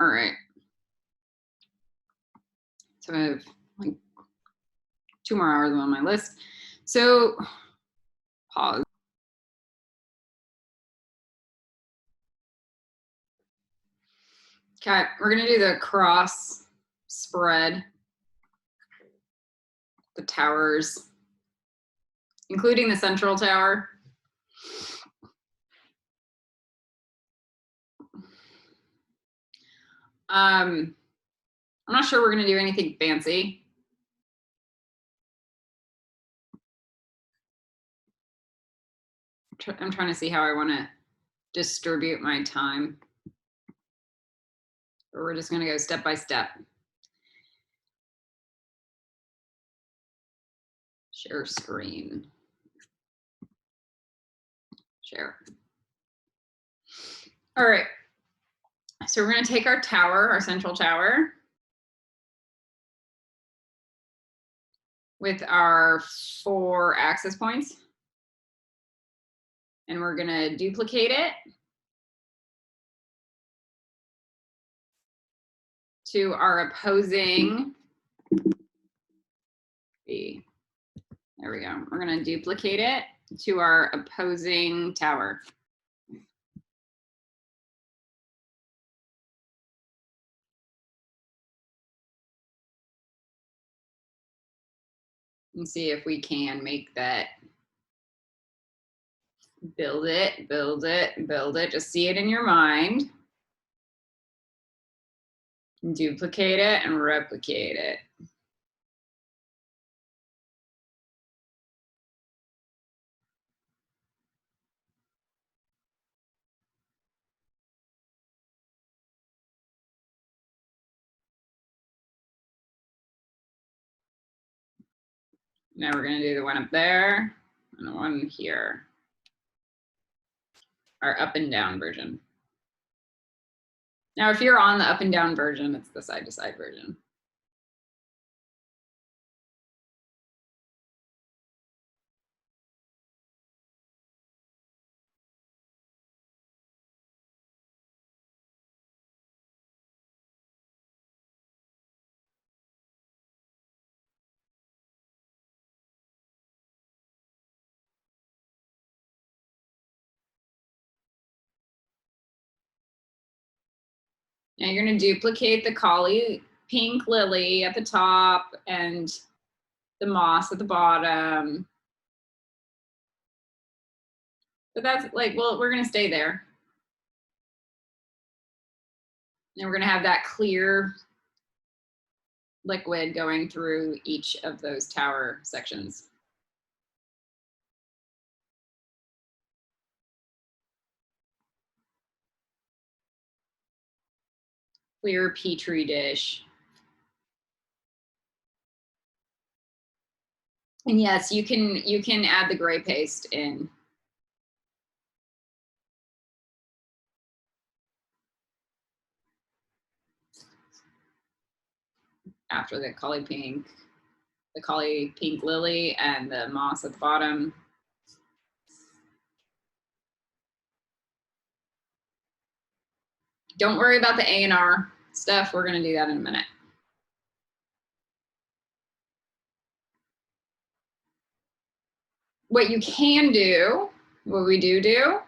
All right. So I have like 2 more hours on my list. So pause. Okay, we're gonna do the cross spread, the towers, including the central tower. I'm not sure we're gonna do anything fancy. I'm trying to see how I wanna distribute my time. Or we're just gonna go step by step. Share screen. Share. All right. So we're gonna take our tower, our central tower, with our 4 access points. And we're gonna duplicate it to our opposing, there we go. We're gonna duplicate it to our opposing tower. And see if we can make that, build it, build it, build it. Just see it in your mind. Duplicate it and replicate it. Now we're gonna do the one up there and the one here. Our up and down version. Now, if you're on the up and down version, it's the side to side version. Now you're gonna duplicate the collie pink lily at the top and the moss at the bottom. But that's like, well, we're gonna stay there. And we're gonna have that clear liquid going through each of those tower sections. Clear Petri dish. And yes, you can add the gray paste in. After the collie pink lily and the moss at the bottom. Don't worry about the A&R stuff. We're gonna do that in a minute. What you can do, what we do,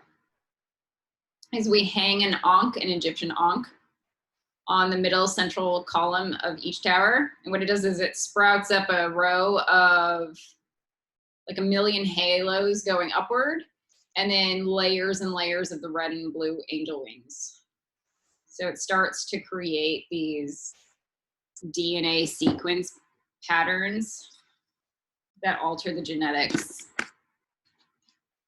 is we hang an ankh, an Egyptian ankh, on the middle central column of each tower. And what it does is it sprouts up a row of like 1,000,000 halos going upward, and then layers and layers of the red and blue angel wings. So it starts to create these DNA sequence patterns that alter the genetics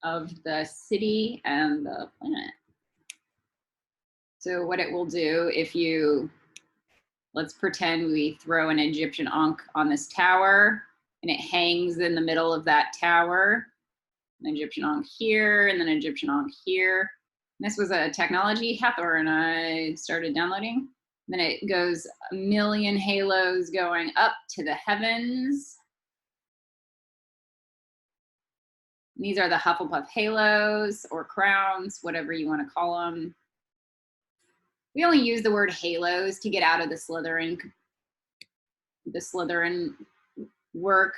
of the city and the planet. So what it will do, if you, let's pretend we throw an Egyptian ankh on this tower and it hangs in the middle of that tower, an Egyptian ankh here and then an Egyptian ankh here. And this was a technology Hathor and I started downloading. Then it goes 1,000,000 halos going up to the heavens. And these are the Hufflepuff halos or crowns, whatever you want to call them. we only use the word halos to get out of the Slytherin work.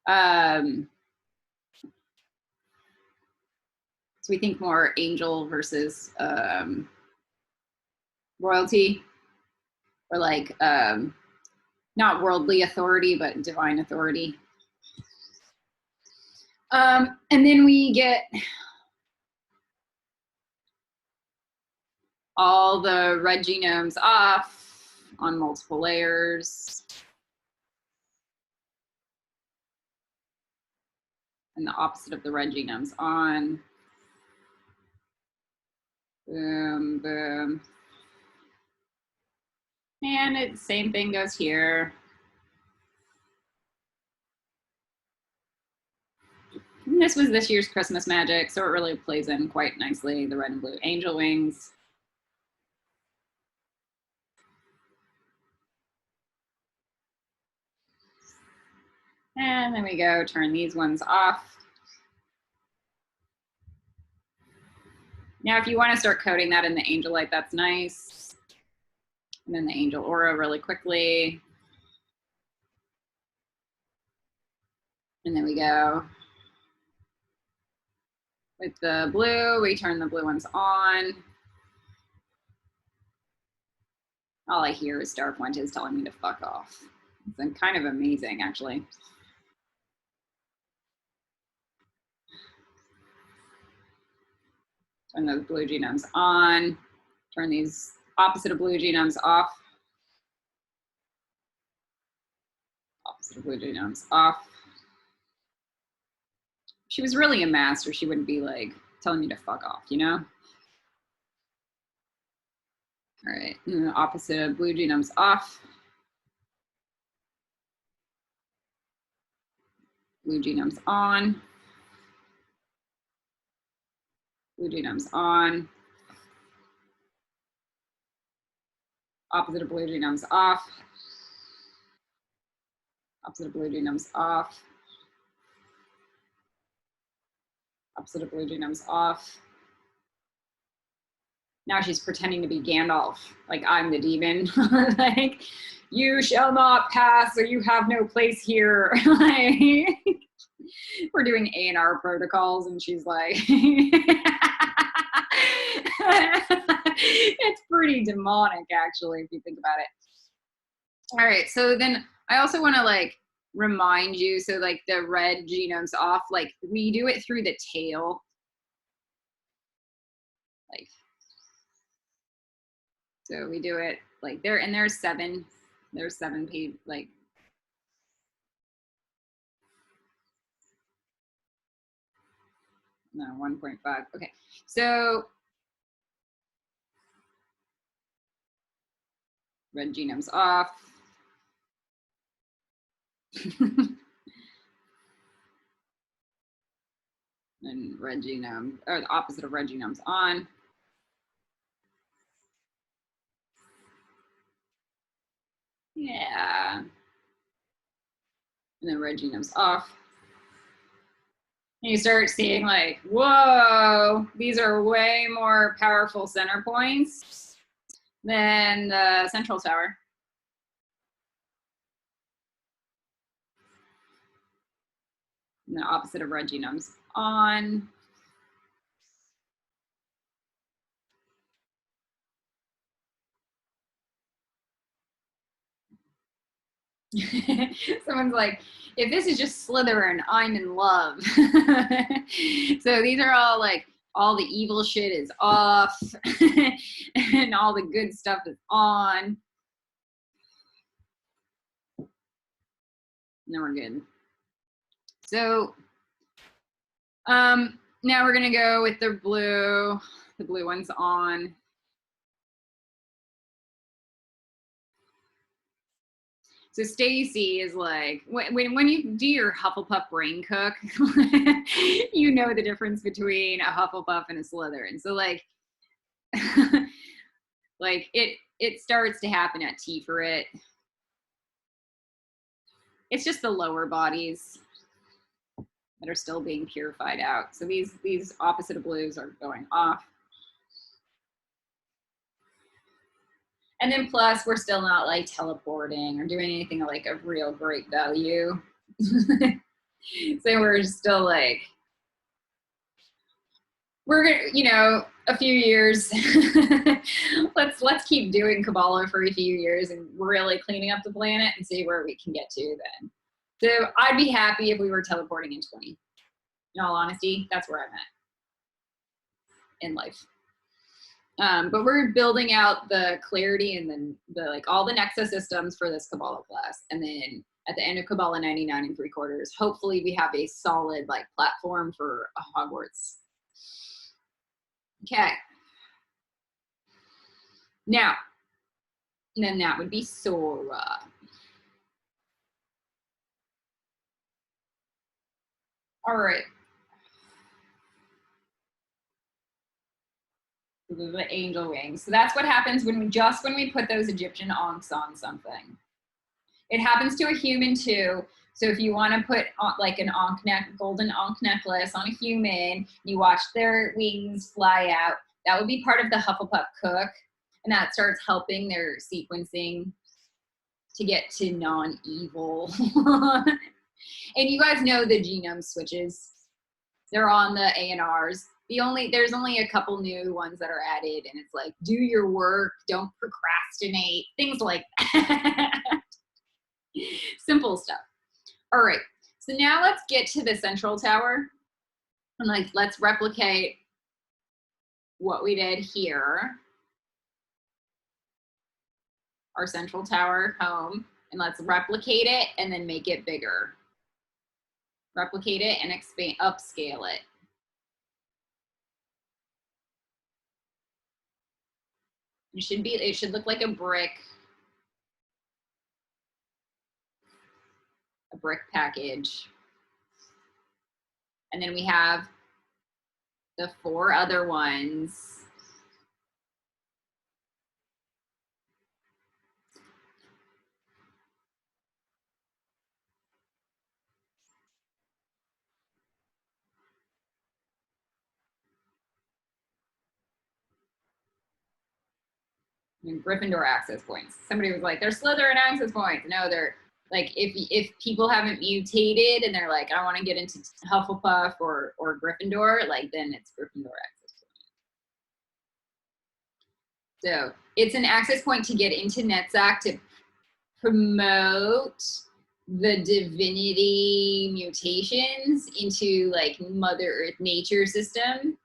So we think more angel versus royalty, or like not worldly authority, but divine authority. And then we get all the red genomes off on multiple layers. And the opposite of the red genomes on. Boom, boom. And same thing goes here. And this was this year's Christmas magic, so it really plays in quite nicely, the red and blue angel wings. And then we go turn these ones off. Now, if you want to start coating that in the angel light, that's nice. And then the angel aura really quickly. And then we go with the blue, we turn the blue ones on. All I hear is Star Fuentes telling me to fuck off. It's kind of amazing, actually. Turn those blue genomes on. Turn these opposite of blue genomes off. Opposite of blue genomes off. If she was really a master, she wouldn't be like telling me to fuck off, you know? All right, and the opposite of blue genomes off. Blue genomes on. Blue genomes on. Opposite of blue genomes off. Opposite of blue genomes off. Opposite of blue genomes off. Now she's pretending to be Gandalf, like I'm the demon. Like, you shall not pass, or you have no place here. Like, we're doing A&R protocols, and she's like, it's pretty demonic, actually, if you think about it. All right, so then I also want to like remind you, so like the red genomes off, like we do it through the tail. Like, so we do it like there, and there's 7 pages, like, no, 1.5. Okay, so red genomes off. And red genome, or the opposite of red genomes on. Yeah. And then red genomes off. And you start seeing like, whoa, these are way more powerful center points than the central tower. And the opposite of red genomes on. Someone's like, if this is just Slytherin, I'm in love. So these are all like, all the evil shit is off and all the good stuff is on. And then we're good. So now we're gonna go with the blue one's on. So Stacy is like, when you do your Hufflepuff brain cook, you know the difference between a Hufflepuff and a Slytherin. So like, like it starts to happen at Tea for It. It's just the lower bodies that are still being purified out. So these opposite of blues are going off. And then plus we're still not like teleporting or doing anything like of real great value. So we're still like, we're gonna, you know, a few years. let's keep doing Kabbalah for a few years and really cleaning up the planet and see where we can get to then. So I'd be happy if we were teleporting in 20. In all honesty, that's where I'm at in life. But we're building out the clarity and then the like all the Nexus systems for this Kabbalah class. And then at the end of Kabbalah 99 3/4, hopefully we have a solid like platform for a Hogwarts. Okay. Now, then that would be Sora. All right. The angel wings. So that's what happens when we put those Egyptian ankhs on something. It happens to a human too. So if you want to put like an golden ankh necklace on a human, you watch their wings fly out. That would be part of the Hufflepuff cook, and that starts helping their sequencing to get to non-evil. And you guys know the genome switches. They're on the ANRs. There's only a couple new ones that are added, and it's like, do your work, don't procrastinate, things like that. Simple stuff. All right, so now let's get to the central tower, and like let's replicate what we did here, our central tower home, and let's replicate it and then make it bigger. Replicate it and expand, upscale it. It should look like a brick package. And then we have the 4 other ones. I mean, Gryffindor access points. Somebody was like, they're Slytherin access points. No, they're like, if people haven't mutated and they're like, I want to get into Hufflepuff or Gryffindor, like then it's Gryffindor access point. So it's an access point to get into NetZac to promote the divinity mutations into like Mother Earth nature system.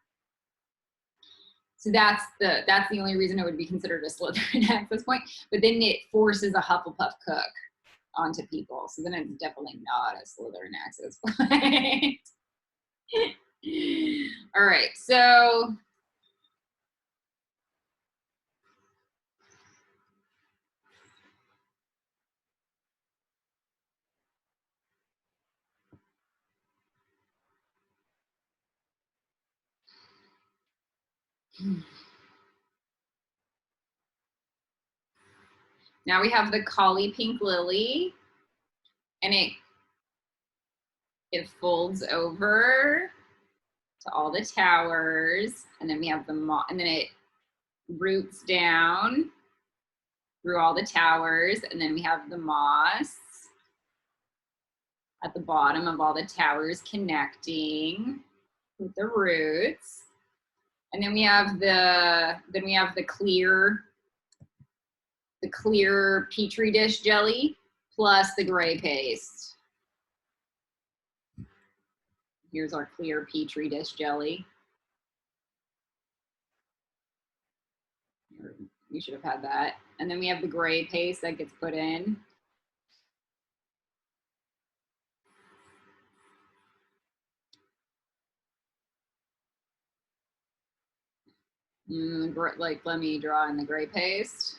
So that's the only reason it would be considered a Slytherin access point. But then it forces a Hufflepuff cook onto people. So then it's definitely not a Slytherin access point. All right, so now we have the Collie Pink Lily, and it folds over to all the towers, and then we have and then it roots down through all the towers, and then we have the moss at the bottom of all the towers connecting with the roots. And then we have the clear Petri dish jelly plus the gray paste. Here's our clear Petri dish jelly. We should have had that. And then we have the gray paste that gets put in. Like, let me draw in the gray paste.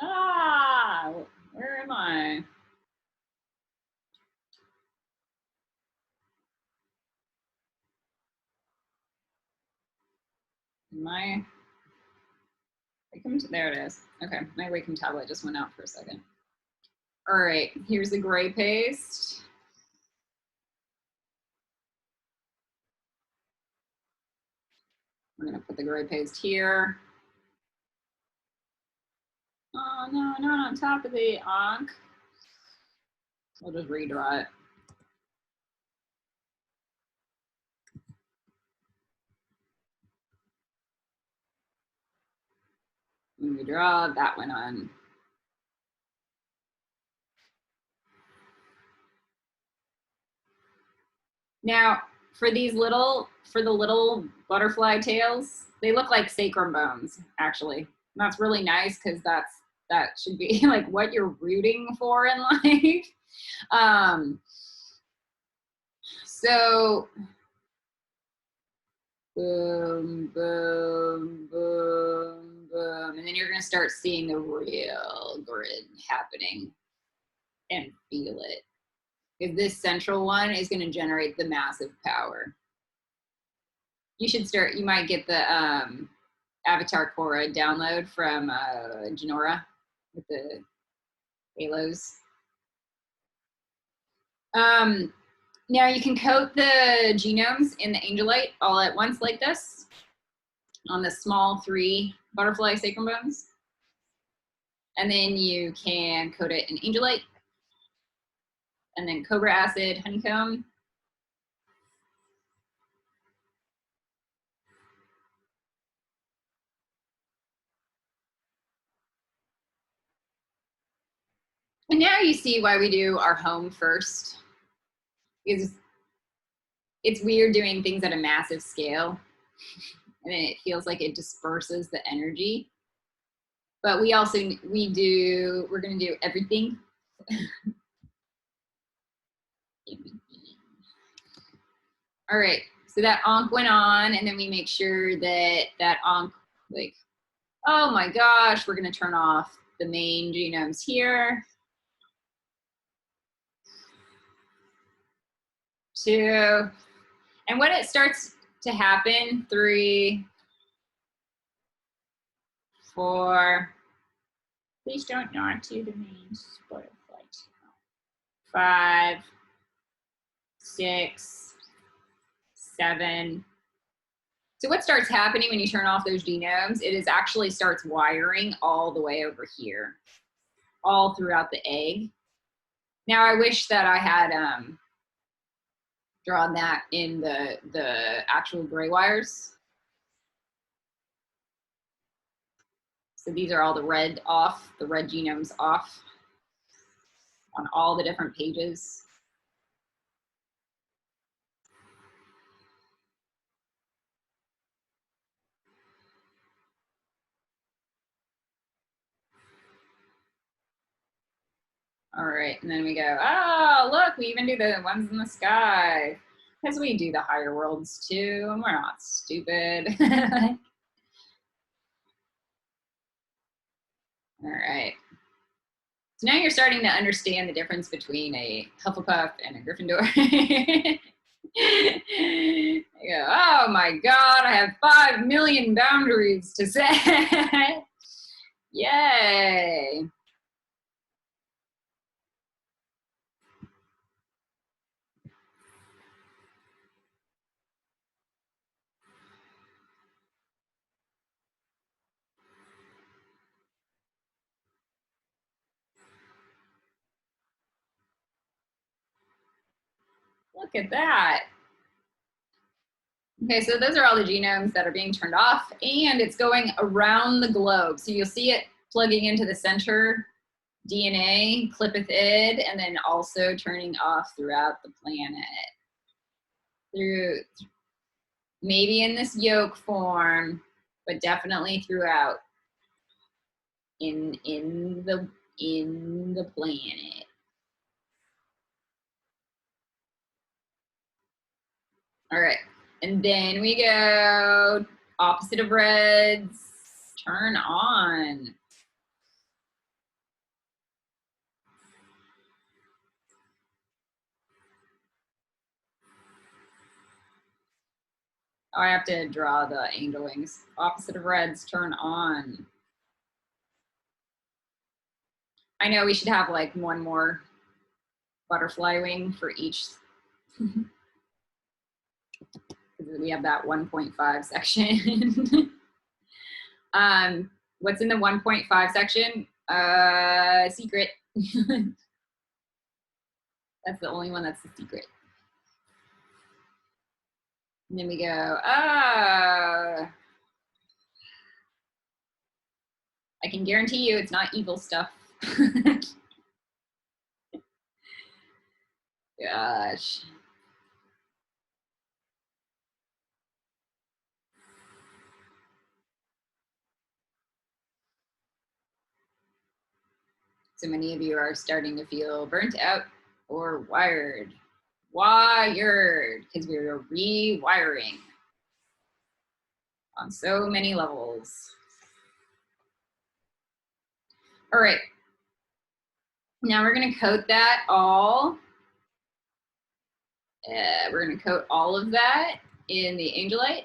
Ah, where am I? There it is. Okay, my Wacom tablet just went out for a second. All right, here's the gray paste. We're gonna put the gray paste here. Oh no, not on top of the ankh. We'll just redraw it. And we draw that one on. Now, for the little butterfly tails, they look like sacrum bones, actually. And that's really nice because that should be like what you're rooting for in life. So boom, boom, boom, boom. And then you're gonna start seeing the real grid happening and feel it. Because this central one is gonna generate the massive power. You might get the Avatar Korra download from Genora with the halos. Now you can coat the genomes in the angelite all at once like this on the small 3 butterfly sacrum bones. And then you can coat it in angelite and then cobra acid honeycomb. And now you see why we do our home first. Because it's weird doing things at a massive scale. And then it feels like it disperses the energy. But we're gonna do everything. All right, so that ankh went on, and then we make sure that ankh, like, oh my gosh, we're gonna turn off the main genomes here. 2, and when it starts to happen, 3, 4, please don't nod to the main butterfly tail. 5, 6, 7. So what starts happening when you turn off those genomes, it actually starts wiring all the way over here, all throughout the egg. Now I wish that I had drawn that in the actual gray wires. So these are all the red genomes off on all the different pages. All right, and then we go, oh, look, we even do the ones in the sky. Because we do the higher worlds too, and we're not stupid. All right. So now you're starting to understand the difference between a Hufflepuff and a Gryffindor. You go, oh my God, I have 5 million boundaries to set. Yay. Look at that. Okay, so those are all the genomes that are being turned off, and it's going around the globe. So you'll see it plugging into the center DNA, clippeth id, and then also turning off throughout the planet. Through, maybe in this yolk form, but definitely throughout in the planet. All right, and then we go opposite of reds, turn on. Oh, I have to draw the angel wings. Opposite of reds, turn on. I know we should have like one more butterfly wing for each. We have that 1.5 section. What's in the 1.5 section? Secret. That's the only one that's the secret. And then we go, I can guarantee you it's not evil stuff. Gosh. So many of you are starting to feel burnt out or wired. Wired, because we're rewiring on so many levels. All right. Now we're going to coat that all. We're going to coat all of that in the Angelite.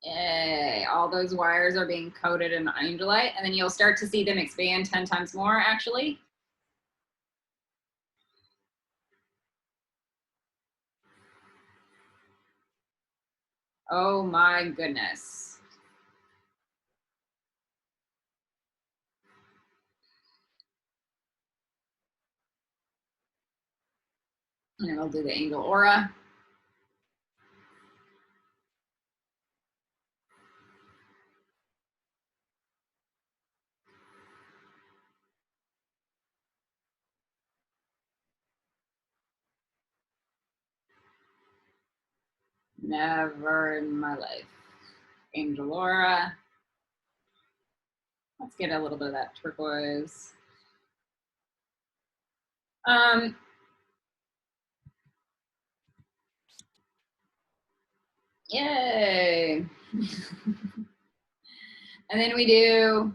Yay, all those wires are being coated in Angelite, and then you'll start to see them expand 10 times more, actually. Oh my goodness. And then we'll do the angel aura. Never in my life. Angel aura. Let's get a little bit of that turquoise. Yay. And then we do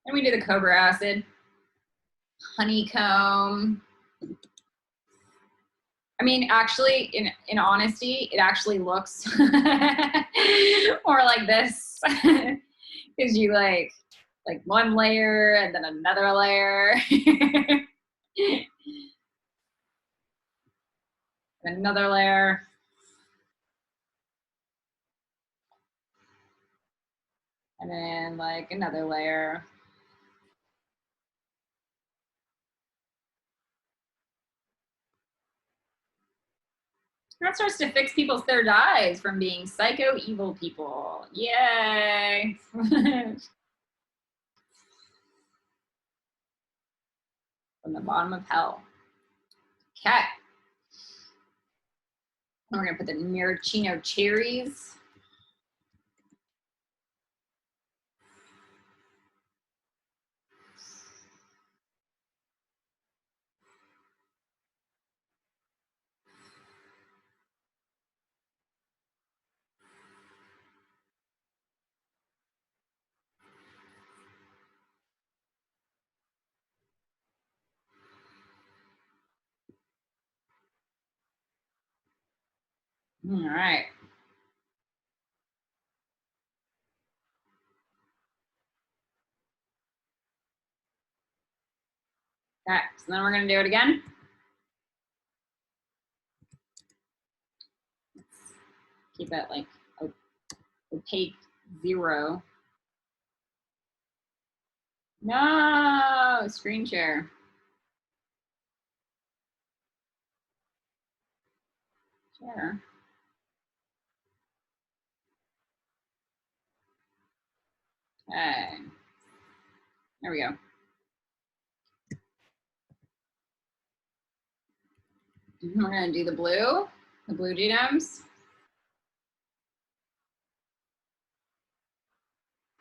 the cobra acid, honeycomb. I mean, actually, in honesty, it actually looks more like this, because you like one layer and then another layer, and another layer. And then like another layer. That starts to fix people's third eyes from being psycho evil people. Yay. From the bottom of hell. Okay. And we're gonna put the maraschino cherries. All right. Okay, so then we're gonna do it again. Keep it like opaque 0. No, screen share. Share. Okay. There we go. We're gonna do the blue genomes.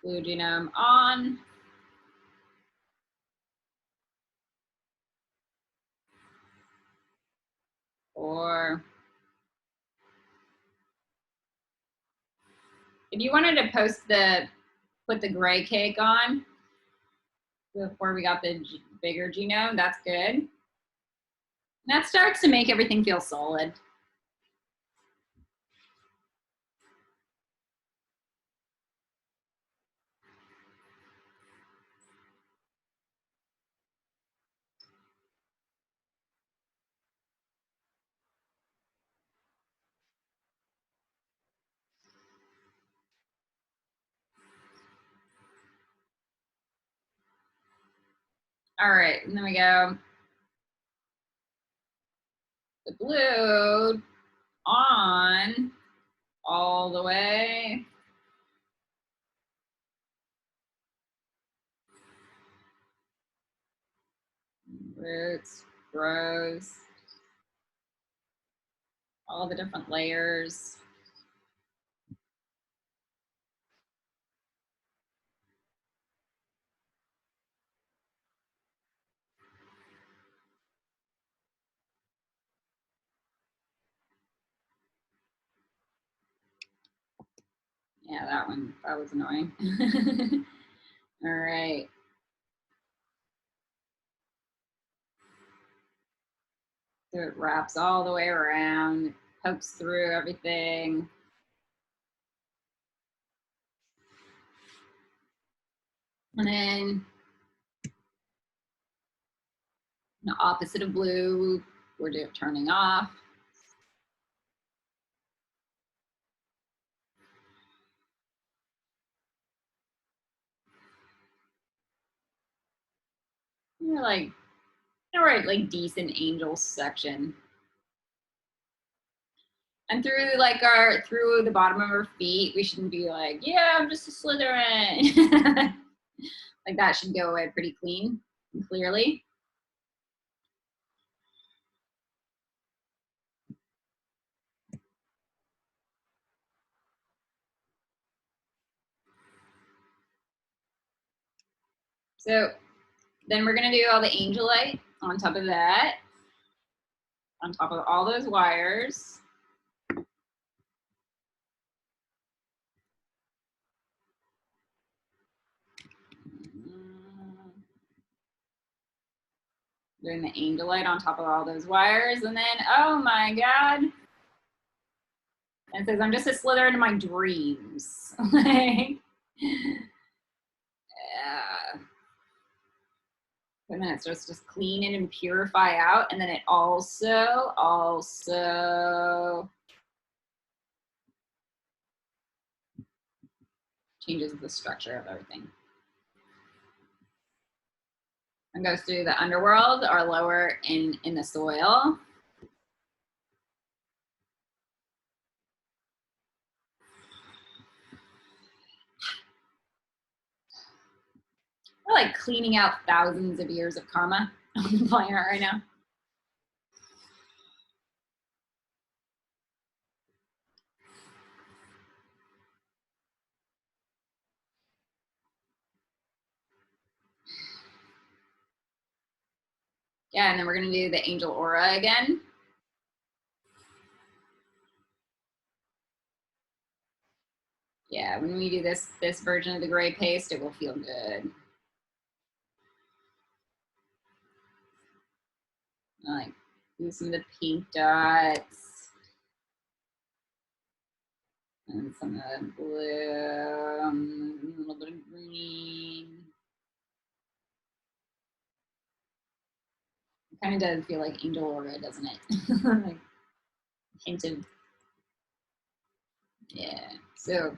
Blue genome on. Or if you wanted to put the gray cake on before we got the bigger genome, that's good. And that starts to make everything feel solid. All right, and then we go the blue on all the way. Roots, grows, all the different layers. Yeah, that was annoying. All right. So it wraps all the way around, pokes through everything. And then the opposite of blue, we're turning off. You're like, all right, like decent angel section. And through like through the bottom of our feet, we shouldn't be like, yeah, I'm just a Slytherin. Like that should go away pretty clean and clearly. So then we're gonna do all the angelite on top of that, on top of all those wires. Doing the angelite on top of all those wires, and then, oh my God. And it says, I'm just a Slytherin in my dreams. Like, yeah. And then it's just clean it and purify out. And then it also changes the structure of everything. And goes through the underworld or lower in the soil. We're like cleaning out thousands of years of karma on the planet right now. Yeah, and then we're gonna do the angel aura again. Yeah, when we do this version of the gray paste, it will feel good. Like do some of the pink dots and some of the blue, a little bit of green. It kind of does feel like angel aura, doesn't it? Like hint of, yeah. So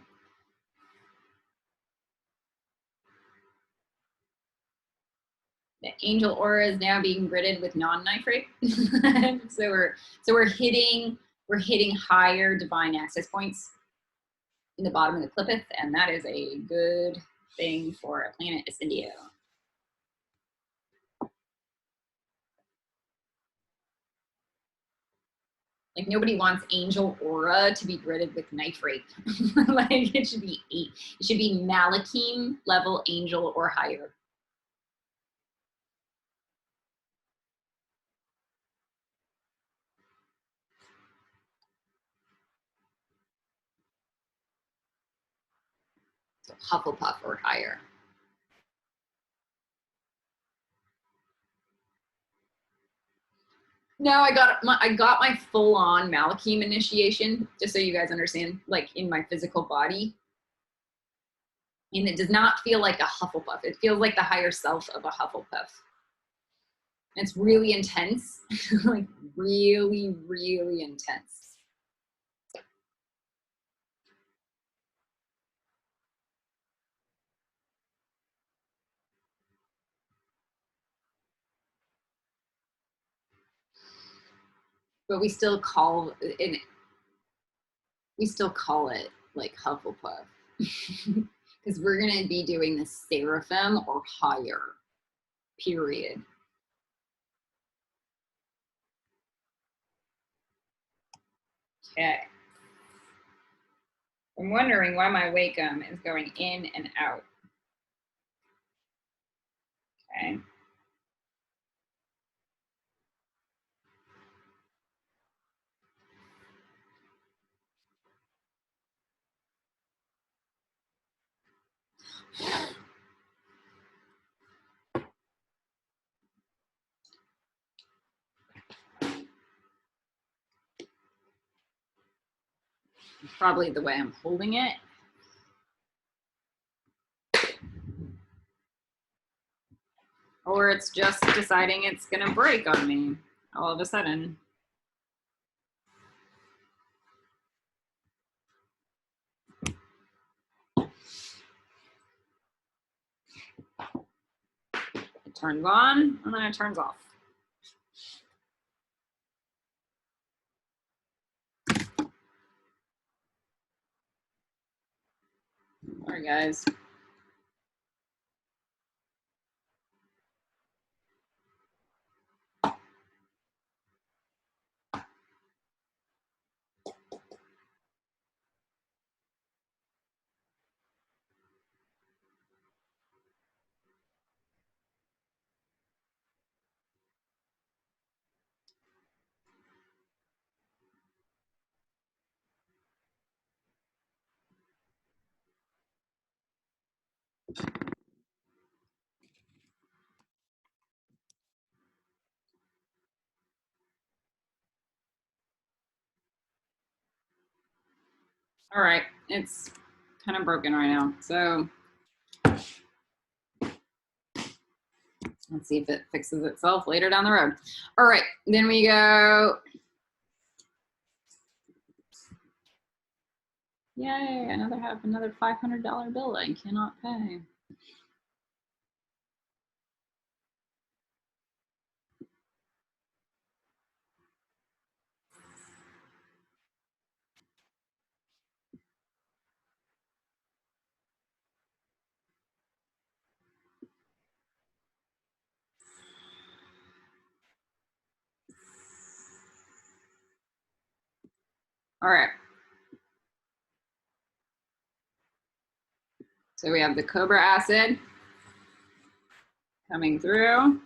the angel aura is now being gridded with non-knife rape. so we're hitting higher divine access points in the bottom of the clipeth, and that is a good thing for a planet Ascendio. Like nobody wants angel aura to be gridded with knife rape. Like it should be Malachim level angel or higher. So Hufflepuff or higher. No, I got my full-on Malachim initiation, just so you guys understand, like in my physical body. And it does not feel like a Hufflepuff. It feels like the higher self of a Hufflepuff. And it's really intense, like really, really intense. but we still call it, like Hufflepuff. Because we're going to be doing the seraphim or higher, period. Okay. I'm wondering why my Wacom is going in and out. Okay. Probably the way I'm holding it. Or it's just deciding it's gonna break on me all of a sudden. It turns on and then it turns off. Sorry, guys. All right, it's kind of broken right now. So let's see if it fixes itself later down the road. All right, then we go. Yay, another $500 bill I cannot pay. All right. So we have the cobra acid coming through.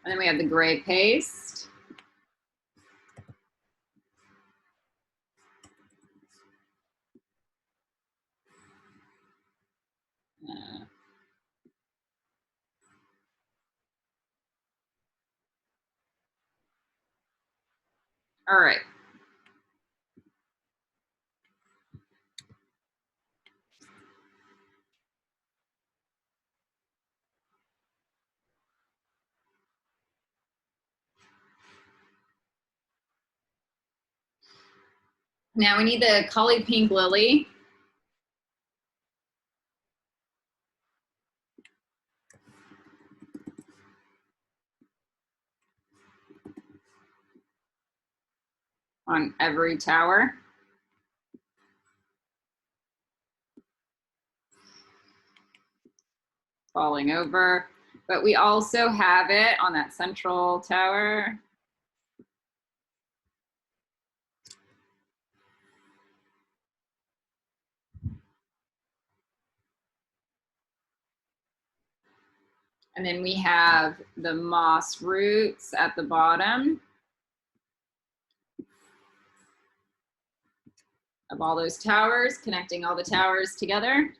And then we have the gray paste. All right. Now we need the Collie Pink Lily. On every tower. Falling over. But we also have it on that central tower. And then we have the moss roots at the bottom of all those towers, connecting all the towers together.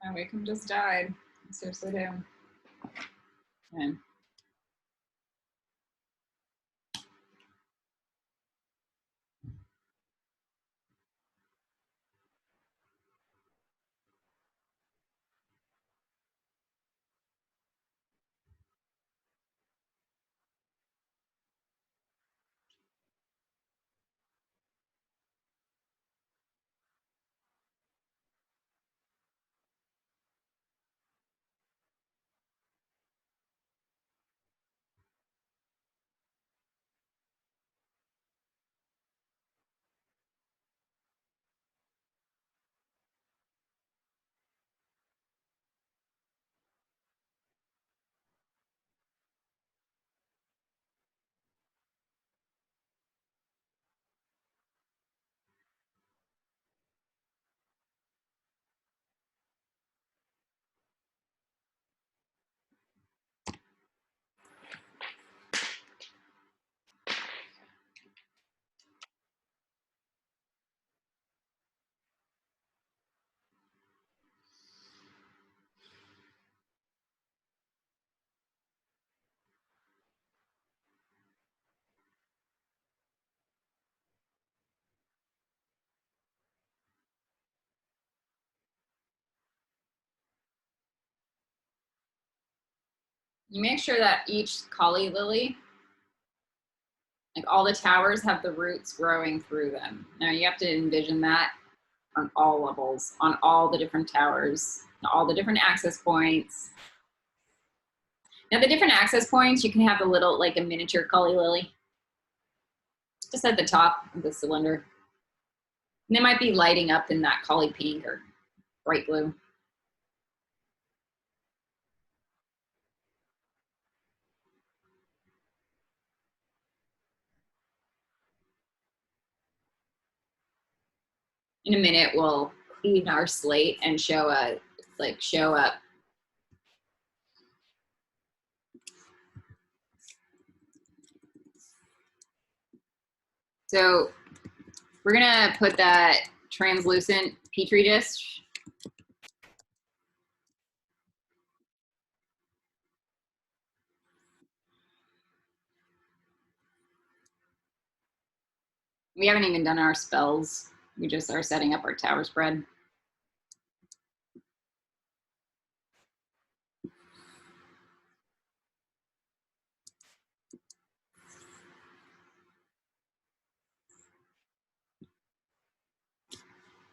My Wacom just died. I seriously do. Okay. You make sure that each Kali lily, like all the towers, have the roots growing through them. Now you have to envision that on all levels, on all the different towers, all the different access points. Now the different access points, you can have a little, like a miniature Kali lily, just at the top of the cylinder. And they might be lighting up in that Kali pink or bright blue. In a minute, we'll clean our slate and show up. So we're gonna put that translucent Petri dish. We haven't even done our spells. We just are setting up our tower spread.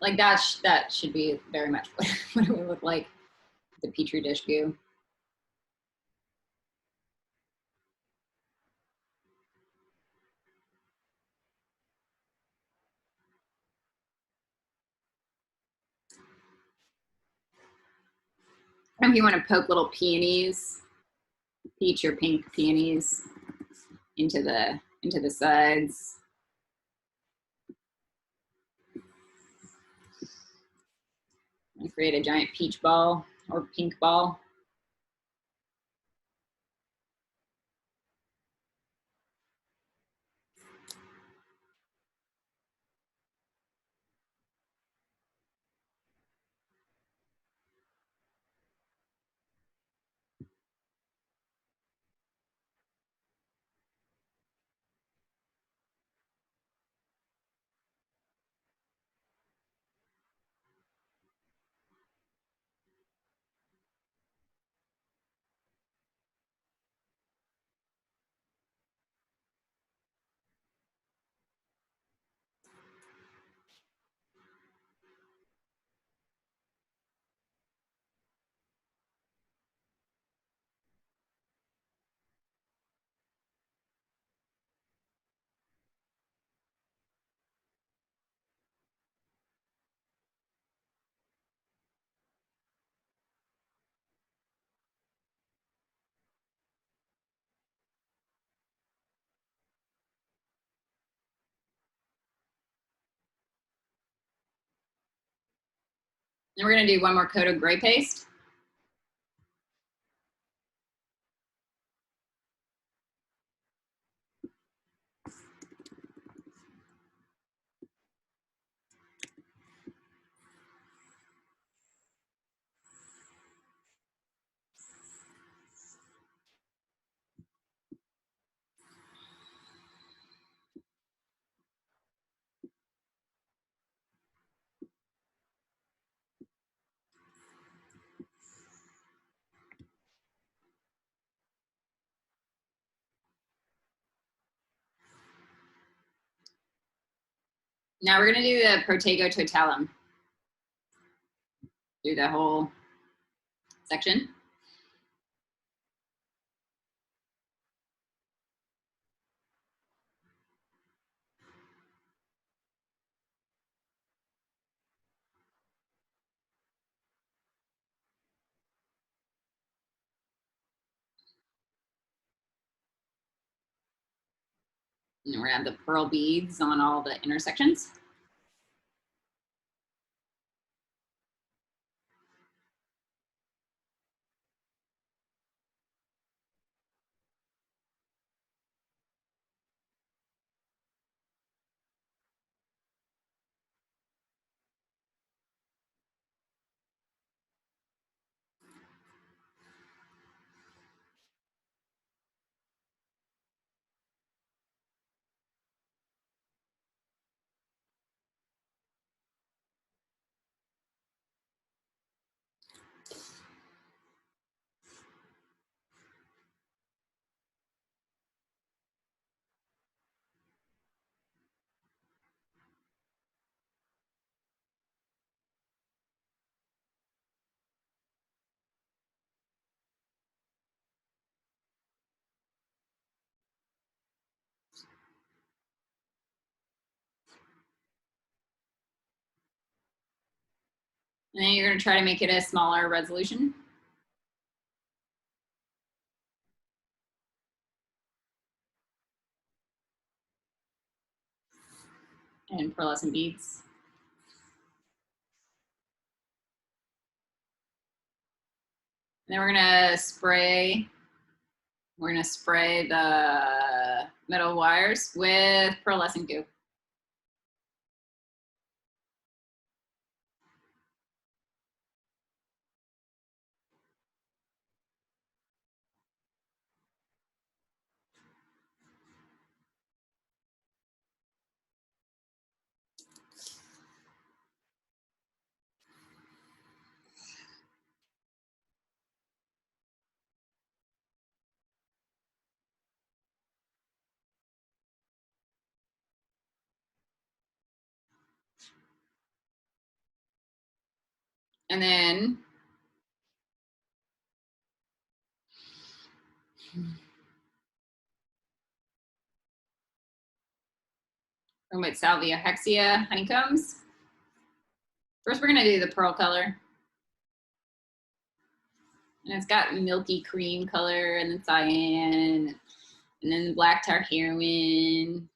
Like that should be very much what it would look like, the Petri dish goo. And if you want to poke little peonies, peach or pink peonies into the sides. And create a giant peach ball or pink ball. And we're gonna do one more coat of gray paste. Now we're gonna do the Protego totalum. Do the whole section. And we're gonna have the pearl beads on all the intersections. And then you're gonna try to make it a smaller resolution. And pearlescent beads. And then we're gonna spray the metal wires with pearlescent goo. And then with salvia hexia honeycombs. First, we're gonna do the pearl color. And it's got milky cream color and then cyan, and then the black tar heroin.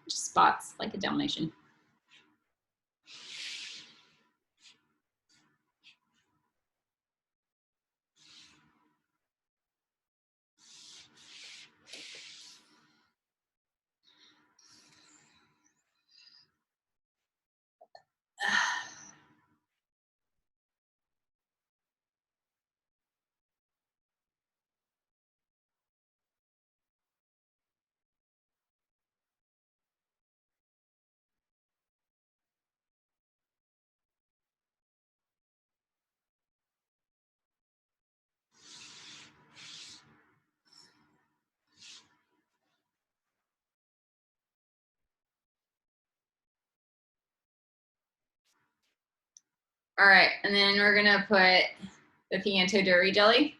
Just spots like a Dalmatian. All right, and then we're gonna put the Fiento Duri jelly.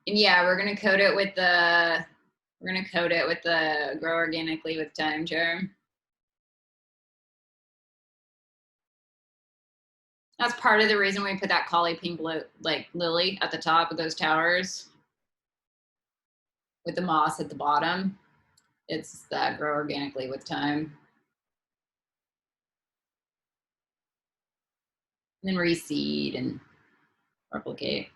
And yeah, we're gonna coat it with the Grow Organically with Time Charm. That's part of the reason we put that collie pink like lily at the top of those towers with the moss at the bottom. It's that grow organically with time. And then reseed and replicate.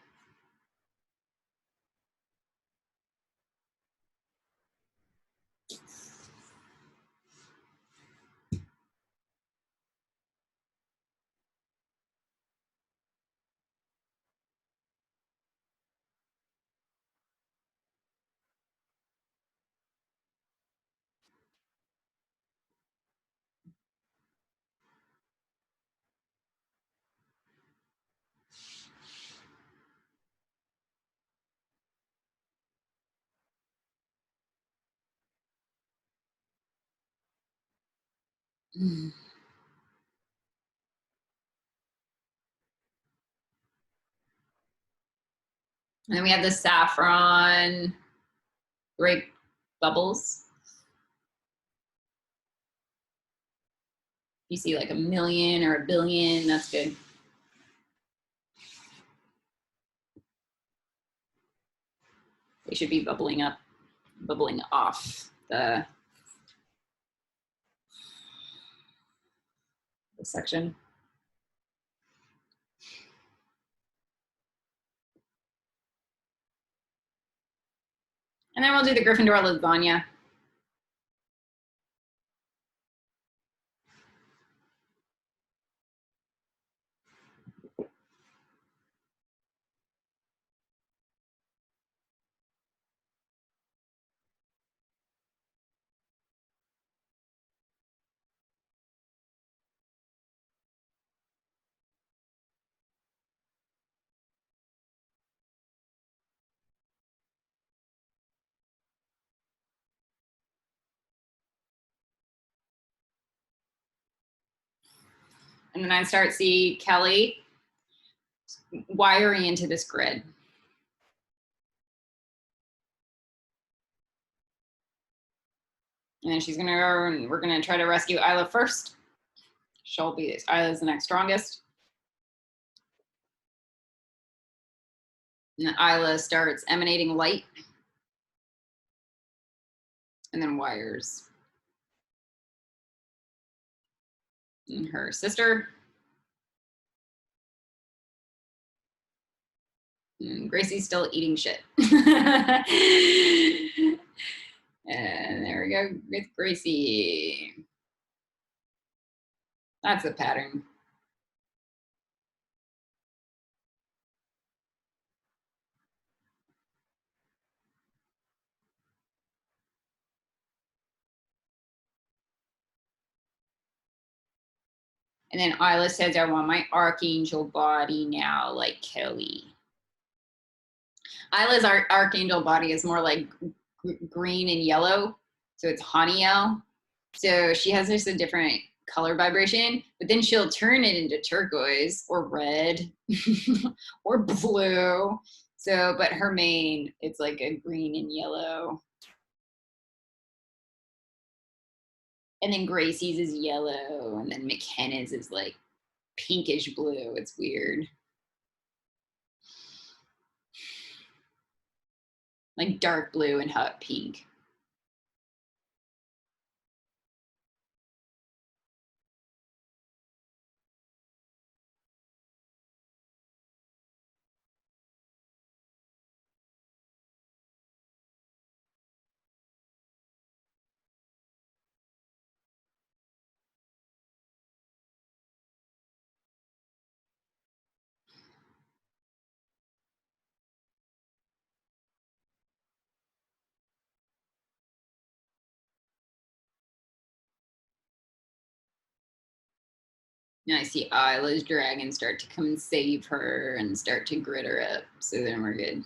And then we have the saffron grape bubbles. You see like 1,000,000 or 1,000,000,000, that's good. They should be bubbling up, bubbling off the section. And then we'll do the Gryffindor lasagna. And then I start see Kelly wiring into this grid. And then she's gonna go and we're gonna try to rescue Isla first. She'll be, Isla's the next strongest. And then Isla starts emanating light. And then wires. And her sister. And Gracie's still eating shit. And there we go with Gracie. That's a pattern. And then Isla says, I want my archangel body now, like Kelly. Isla's archangel body is more like green and yellow. So it's Haniel. So she has just a different color vibration, but then she'll turn it into turquoise or red or blue. So, but her main, it's like a green and yellow. And then Gracie's is yellow, and then McKenna's is like pinkish blue. It's weird. Like dark blue and hot pink. And I see Isla's dragon start to come and save her and start to grit her up. So then we're good.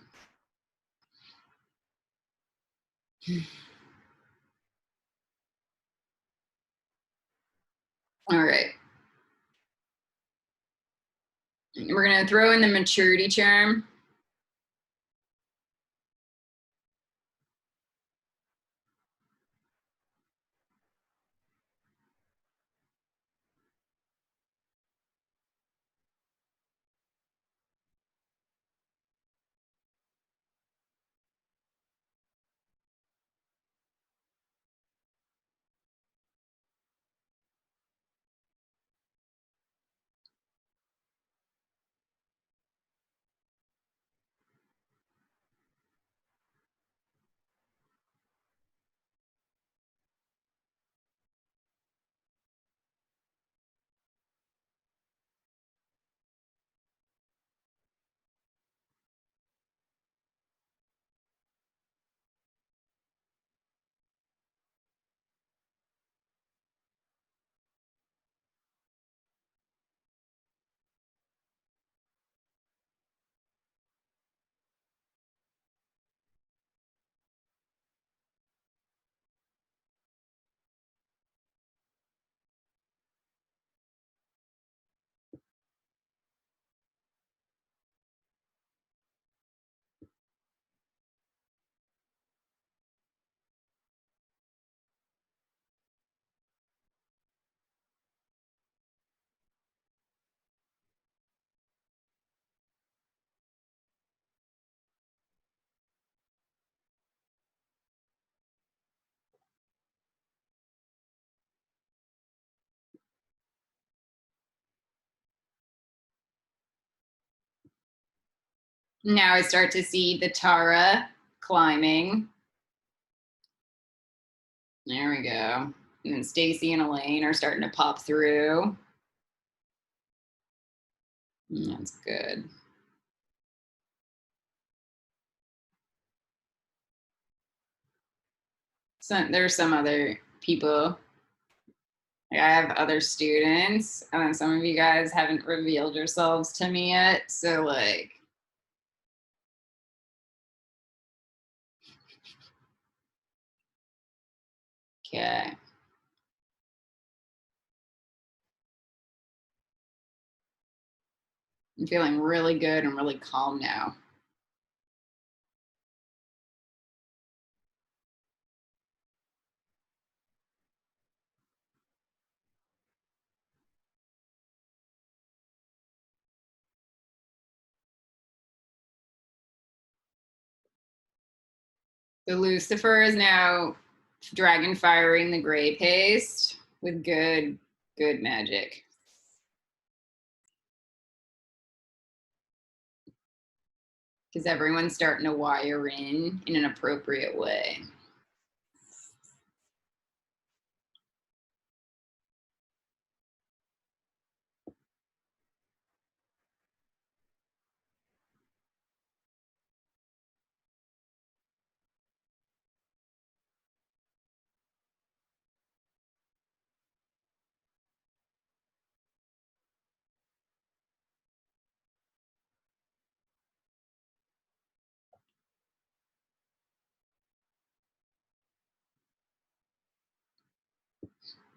All right. We're gonna throw in the maturity charm. Now I start to see the Tara climbing. There we go. And then Stacy and Elaine are starting to pop through. That's good. So there's some other people. Like, I have other students, and then some of you guys haven't revealed yourselves to me yet. So like, okay. I'm feeling really good and really calm now. So Lucifer is now dragon firing the gray paste with good magic. Because everyone's starting to wire in an appropriate way.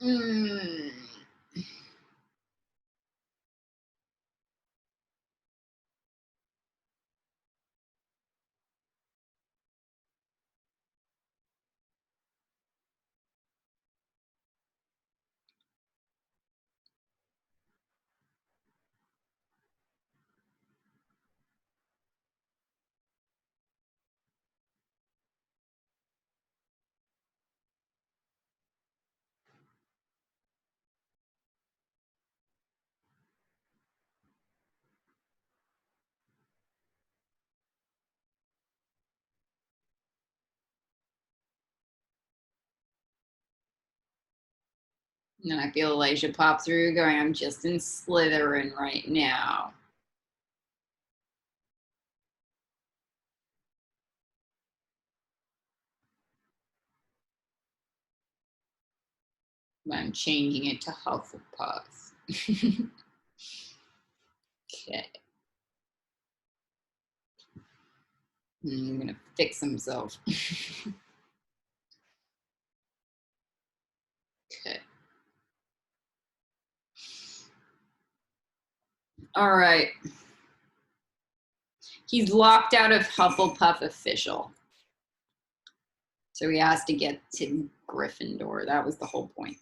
Mm. And then I feel Elijah pop through going, I'm just in Slytherin right now. But I'm changing it to Hufflepuff. Okay. I'm gonna fix himself. Okay. All right. He's locked out of Hufflepuff official. So he has to get to Gryffindor. That was the whole point.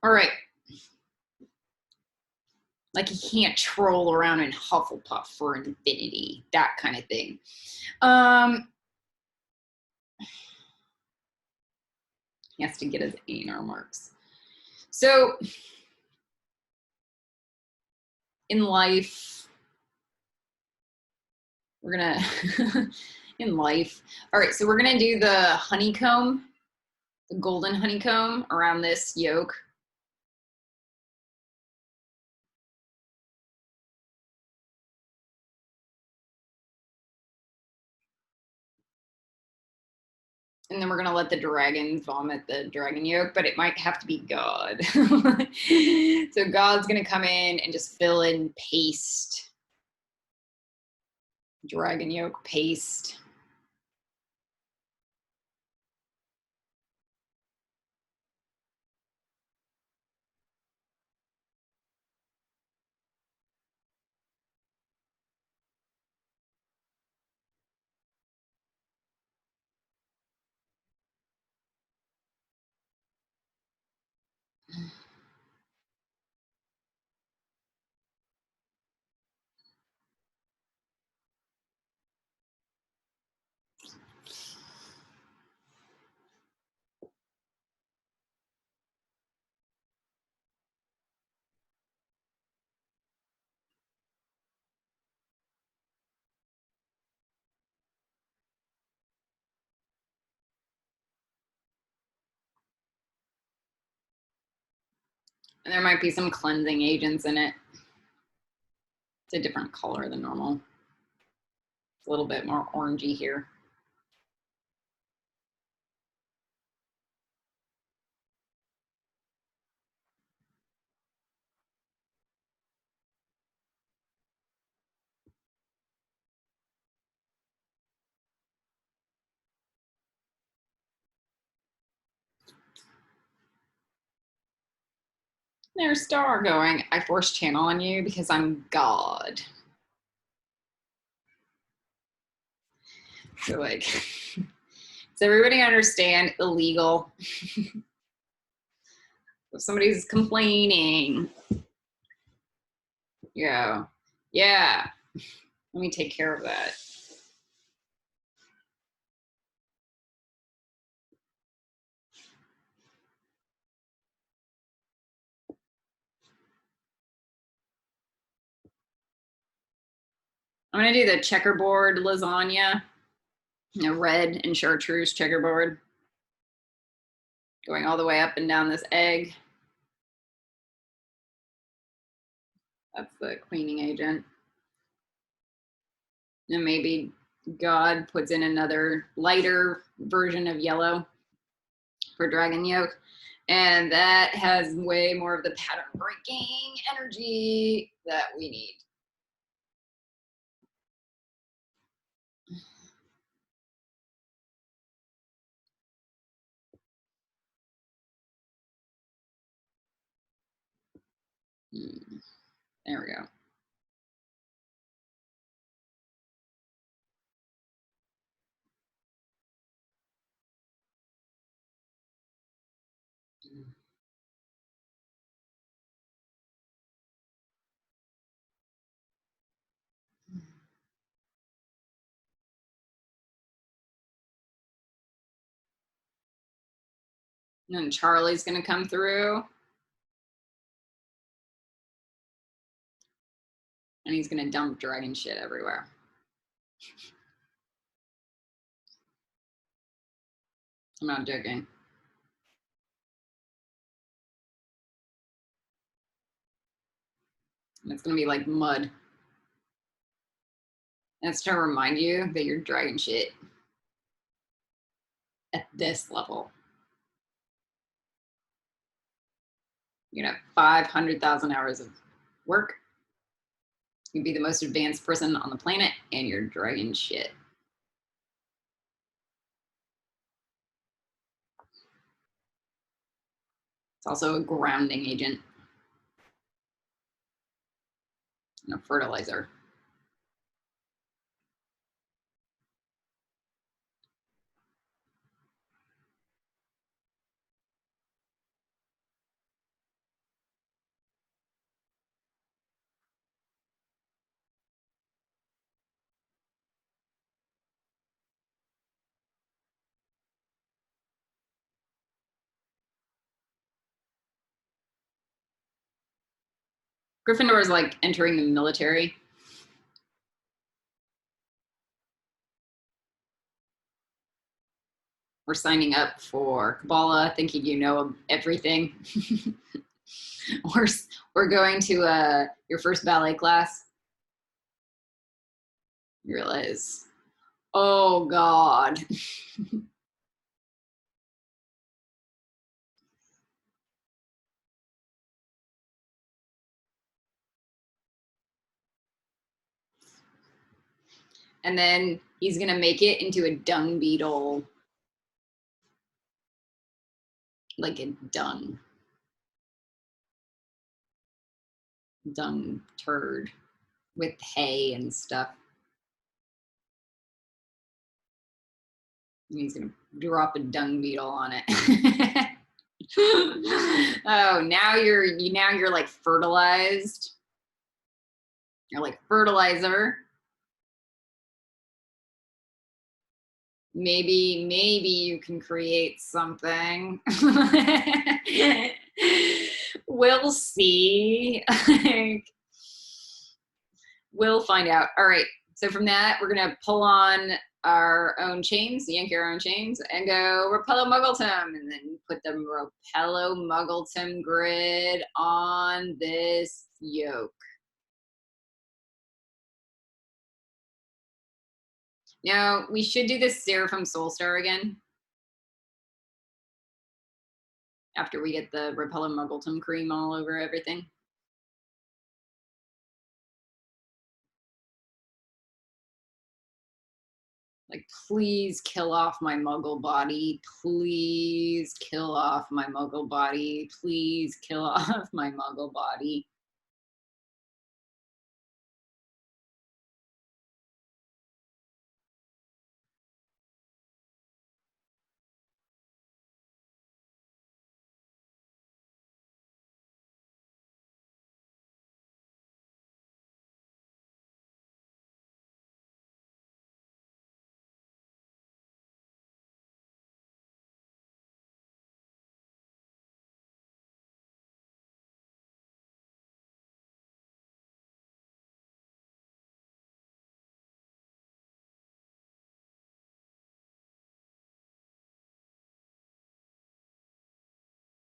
All right. Like he can't troll around in Hufflepuff for infinity, that kind of thing. He has to get his ANR marks. So in life, we're gonna in life. All right, so we're gonna do the honeycomb, the golden honeycomb around this yolk. And then we're gonna let the dragon vomit the dragon yolk, but it might have to be God. So God's gonna come in and just fill in paste, dragon yolk paste. And there might be some cleansing agents in it. It's a different color than normal. It's a little bit more orangey here. There's Star going, I force channel on you because I'm God. So like, does everybody understand illegal? If somebody's complaining, yeah, let me take care of that. I'm gonna do the checkerboard lasagna, red and chartreuse checkerboard, going all the way up and down this egg. That's the cleaning agent. And maybe God puts in another lighter version of yellow for dragon yolk. And that has way more of the pattern breaking energy that we need. There we go. And then Charlie's gonna come through. And he's gonna dump dragon shit everywhere. I'm not joking. And it's gonna be like mud. And it's to remind you that you're dragon shit at this level. You're gonna have 500,000 hours of work. You'd be the most advanced person on the planet, and you're dragon shit. It's also a grounding agent and a fertilizer. Gryffindor is like entering the military. We're signing up for Kabbalah, thinking you know everything. We're going to your first ballet class. You realize, oh God. And then he's gonna make it into a dung beetle. Like a dung turd with hay and stuff. And he's gonna drop a dung beetle on it. Oh, now you're like fertilized. You're like fertilizer. Maybe you can create something. We'll see. We'll find out. All right. So from that, we're gonna pull on our own chains, yank our own chains, and go Repello Muggletum, and then put the Repello Muggletum grid on this yoke. Now, we should do this Seraphim Soul Star again, after we get the Repello Muggletum cream all over everything. Like, please kill off my muggle body. Please kill off my muggle body. Please kill off my muggle body.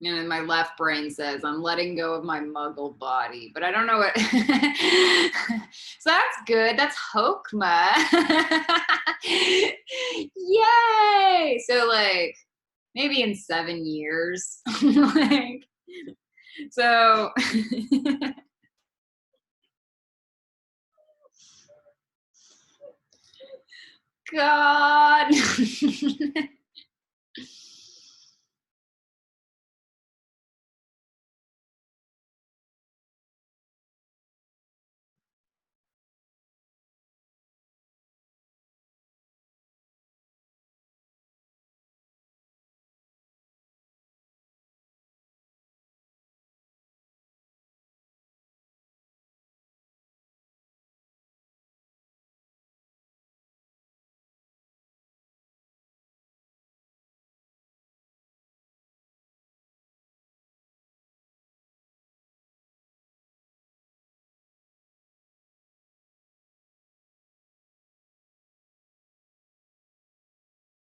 And my left brain says, I'm letting go of my muggle body, but I don't know what. So that's good. That's Hokma. Yay. So like maybe in 7 years. Like, so. God.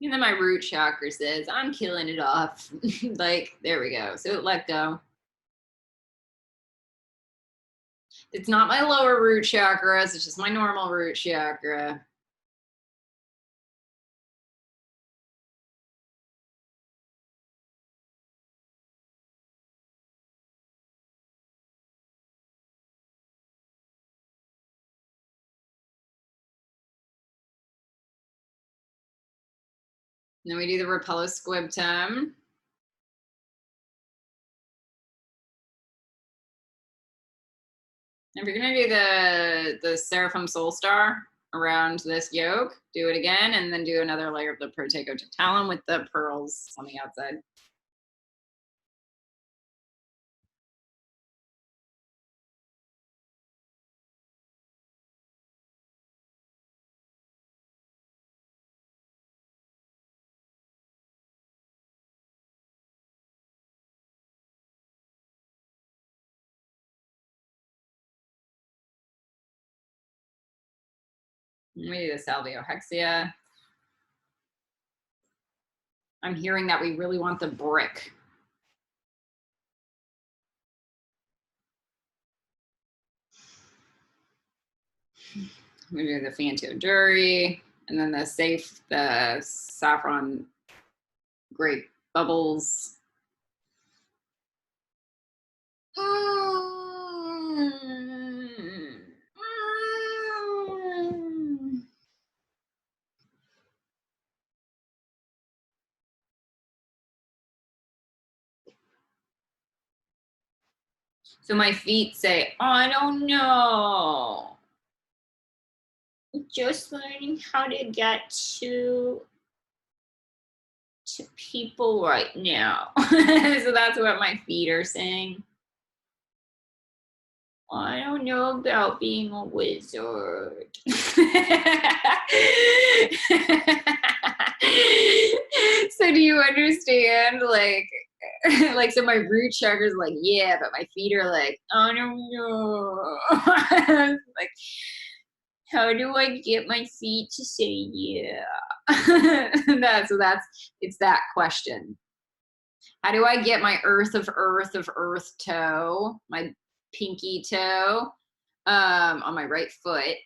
And then my root chakra says, I'm killing it off. Like, there we go. So it let go. It's not my lower root chakras. It's just my normal root chakra. And then we do the Repello Squibtum. If you're gonna do the Seraphim Soul Star around this yoke, do it again, and then do another layer of the Protego Talon with the pearls on the outside. And we do the Salvio Hexia. I'm hearing that we really want the brick. We do the Fantio Jury, and then the saffron grape bubbles. So my feet say, I don't know. Just learning how to get to people right now. So that's what my feet are saying. I don't know about being a wizard. So do you understand? Like, so my root chakra is like, yeah, but my feet are like, I don't know. Like, How do I get my feet to say yeah? It's that question. How do I get my earth toe, my pinky toe, on my right foot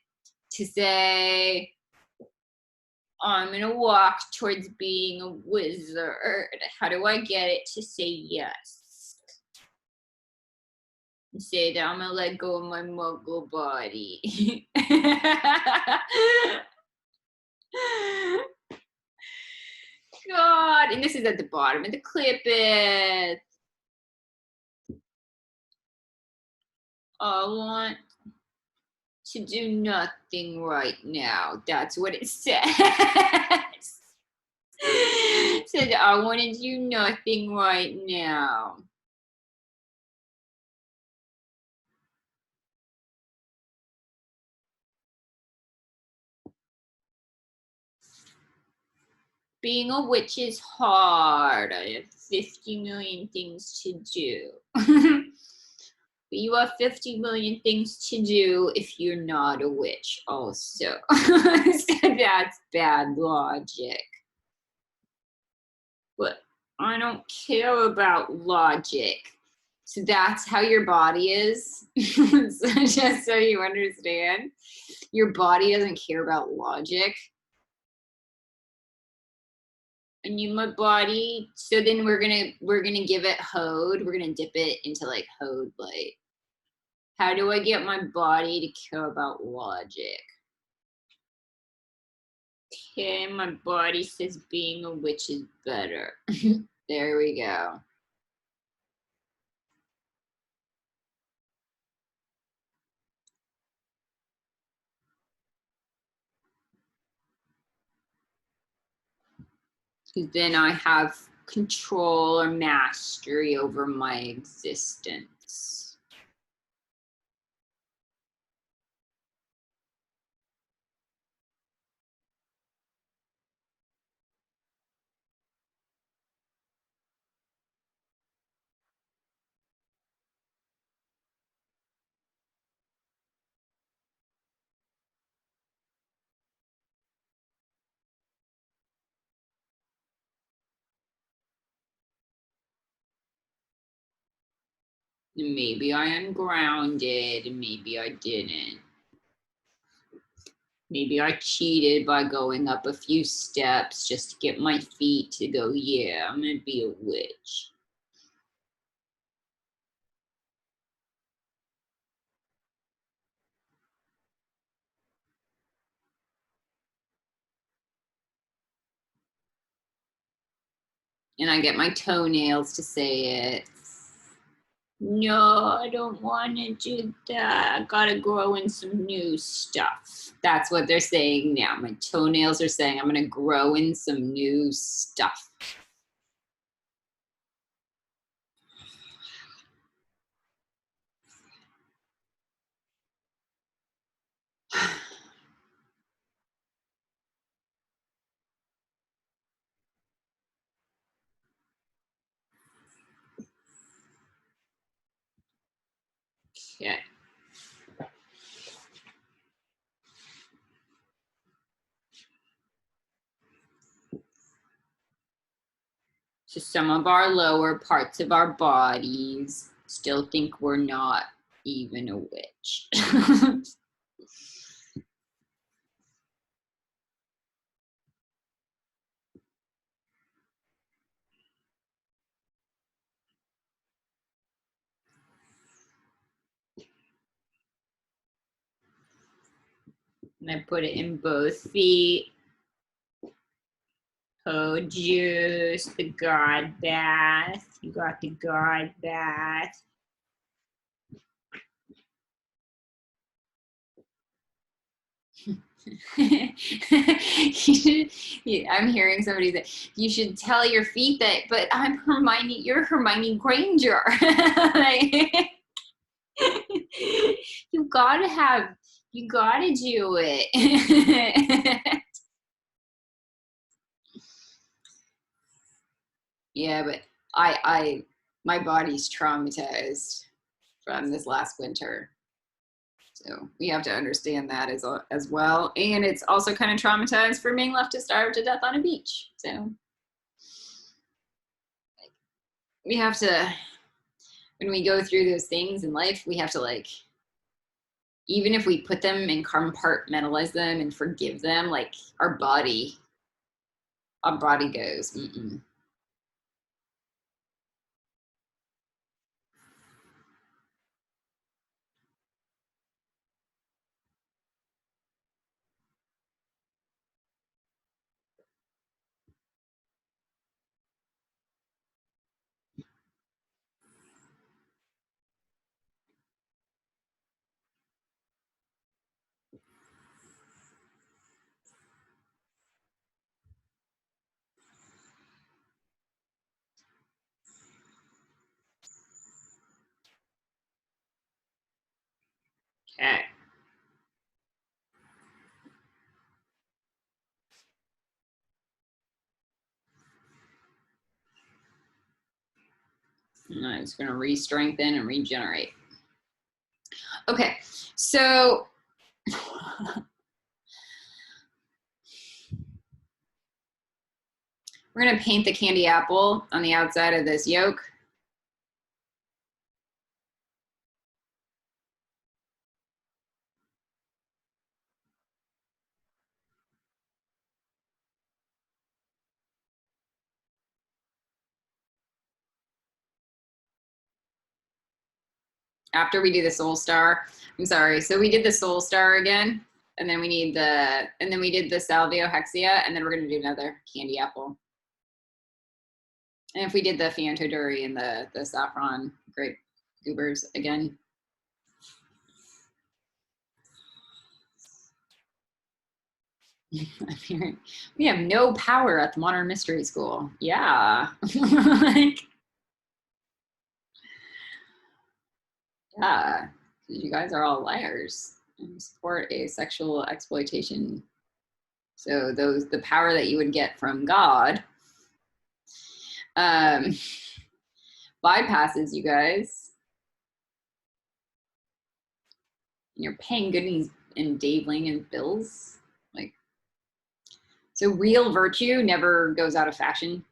to say, I'm gonna walk towards being a wizard. How do I get it to say yes? And say that I'm gonna let go of my muggle body. God, and this is at the bottom of the clip it. I want to do nothing right now. That's what it says. Said I want to do nothing right now. Being a witch is hard. I have 50 million things to do. But you have 50 million things to do if you're not a witch also. So that's bad logic. But I don't care about logic. So that's how your body is. So just so you understand, your body doesn't care about logic. And you, my body. So then we're gonna give it Hode. We're gonna dip it into like Hode light. How do I get my body to care about logic? Okay, my body says being a witch is better. There we go. Because then I have control or mastery over my existence. And maybe I ungrounded, and maybe I didn't. Maybe I cheated by going up a few steps just to get my feet to go, yeah, I'm gonna be a witch. And I get my toenails to say it. No, I don't want to do that. I gotta grow in some new stuff. That's what they're saying now. My toenails are saying I'm gonna grow in some new stuff. Okay. So some of our lower parts of our bodies still think we're not even a witch. And I put it in both feet. Oh, juice, the God bath. You got the God bath. I'm hearing somebody say, you should tell your feet that, but I'm Hermione, you're Hermione Granger. Like, you gotta do it. Yeah, but my body's traumatized from this last winter. So we have to understand that as well. And it's also kind of traumatized for being left to starve to death on a beach. So we have to, when we go through those things in life, we have to like, even if we put them and compartmentalize them and forgive them, like our body goes, mm-mm. Okay. I'm just going to re-strengthen and regenerate. Okay, so we're going to paint the candy apple on the outside of this yolk. After we do the soul star, I'm sorry. So we did the soul star again, and then we need and then we did the salvio hexia, and then we're going to do another candy apple. And if we did the fianto duri and the saffron grape goobers again. I'm hearing, we have no power at the Modern Mystery School. Yeah. Like, yeah, you guys are all liars and support a sexual exploitation. So the power that you would get from God bypasses you guys. And you're paying goodies and daveling and bills. Like, so real virtue never goes out of fashion.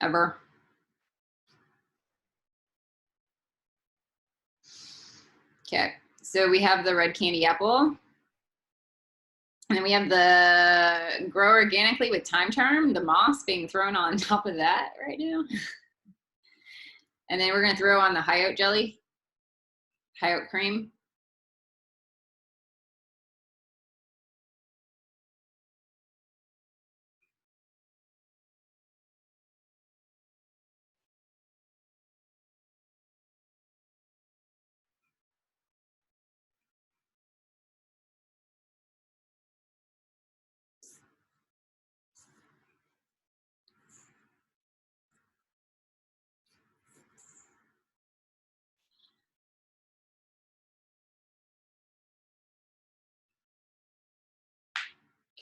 Ever. Okay, so we have the red candy apple. And then we have the grow organically with time charm, the moss being thrown on top of that right now. And then we're gonna throw on the high oat jelly, high oat cream.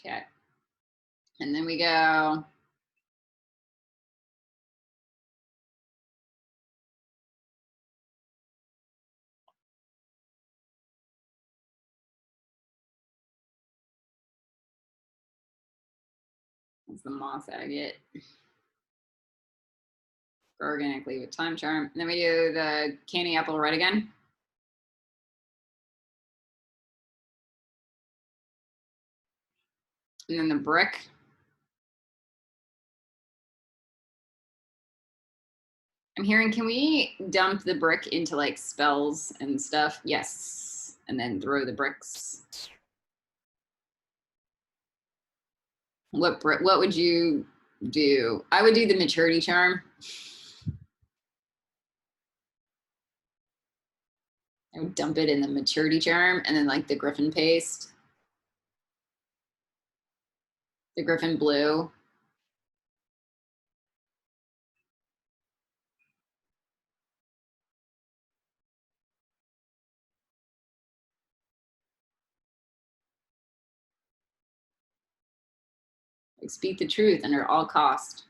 Okay. And then we go. That's the moss agate. Grow organically with time charm. And then we do the candy apple red again. And then the brick. I'm hearing, can we dump the brick into like spells and stuff? Yes. And then throw the bricks. What would you do? I would do the maturity charm. I would dump it in the maturity charm and then like the griffin paste. The griffin blue. Like speak the truth under all cost.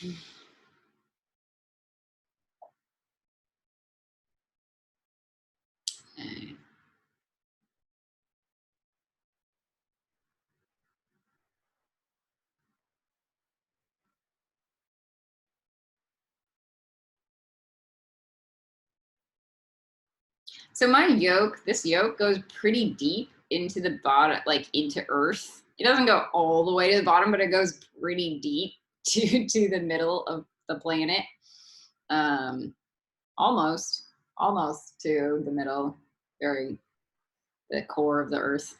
Okay. So my yolk, this yolk goes pretty deep into the bottom, like into Earth. It doesn't go all the way to the bottom, but it goes pretty deep to the middle of the planet. Um, almost, almost to the middle, very the core of the Earth.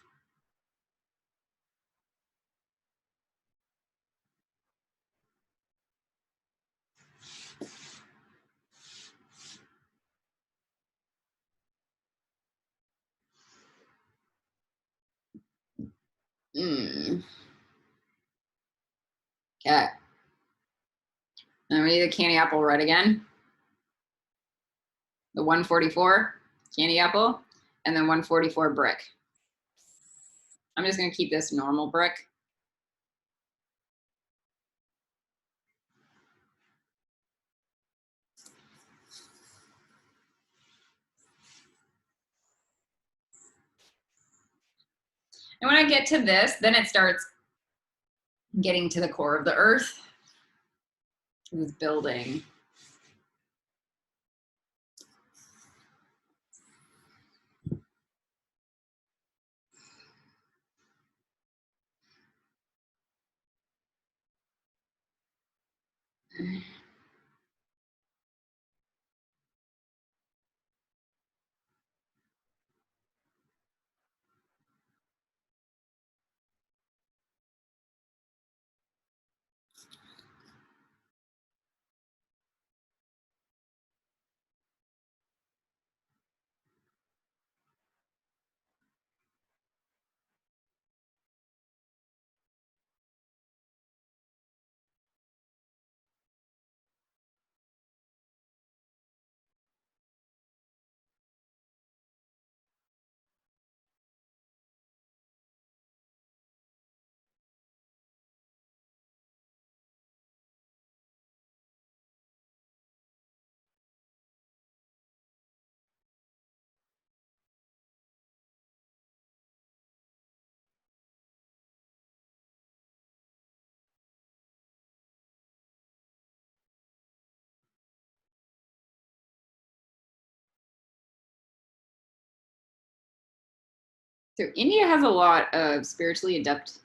Mm. Okay. Then we need the candy apple red again. The 144 candy apple, and then 144 brick. I'm just gonna keep this normal brick. And when I get to this, then it starts getting to the core of the Earth. This building. So India has a lot of spiritually adept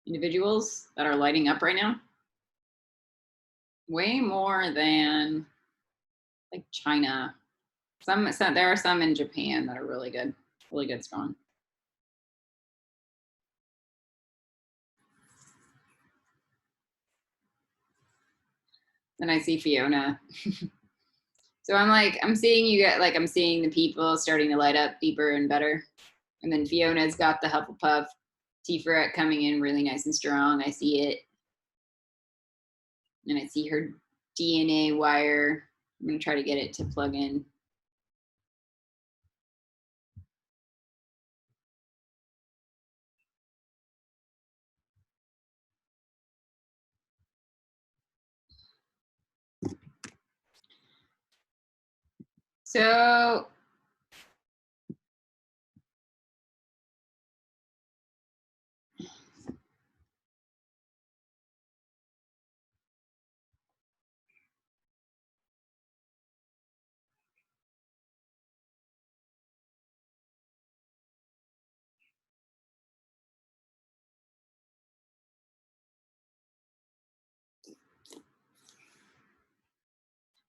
individuals that are lighting up right now. Way more than like China. Some there are some in Japan that are really good, strong. Then I see Fiona. So I'm seeing you get I'm seeing the people starting to light up deeper and better. And then Fiona's got the Hufflepuff Tiferet coming in really nice and strong. I see it. And I see her DNA wire. I'm gonna try to get it to plug in. So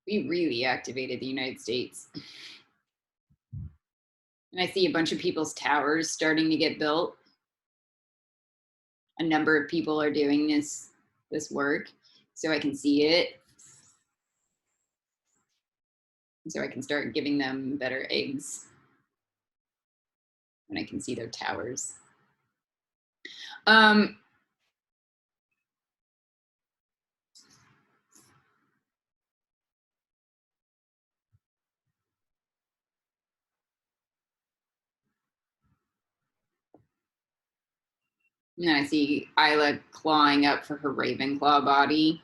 we really activated the United States. And I see a bunch of people's towers starting to get built. A number of people are doing this work, so I can see it. So I can start giving them better eggs when I can see their towers. And then I see Isla clawing up for her Ravenclaw body.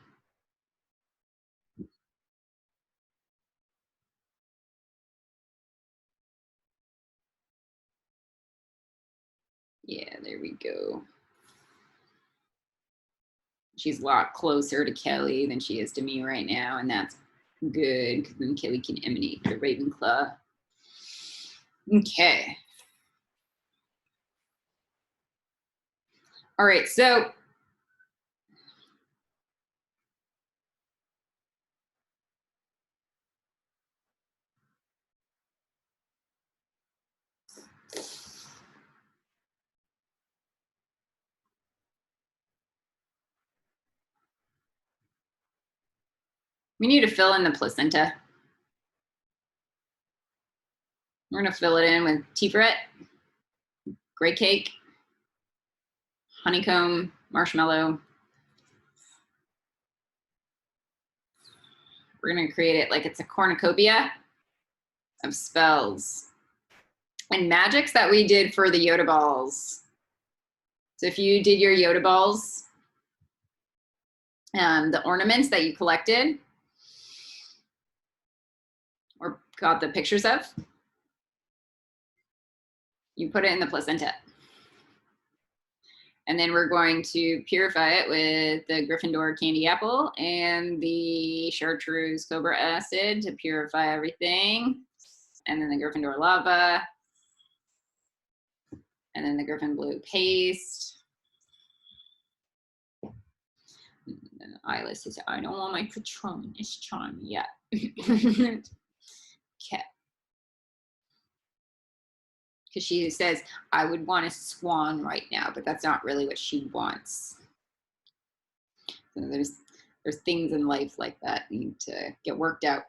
Yeah, there we go. She's a lot closer to Kelly than she is to me right now, and that's good because then Kelly can emanate the Ravenclaw. Okay. All right, so we need to fill in the placenta. We're gonna fill it in with tea fret, gray cake, honeycomb, marshmallow. We're gonna create it like it's a cornucopia of spells and magics that we did for the Yoda balls. So if you did your Yoda balls, the ornaments that you collected or got the pictures of, you put it in the placenta. And then we're going to purify it with the Gryffindor candy apple and the chartreuse cobra acid to purify everything. And then the Gryffindor lava. And then the Griffin blue paste. And Isla says, I don't want my Patronus charm yet. Okay. Because she says, I would want a swan right now, but that's not really what she wants. So there's things in life like that need to get worked out.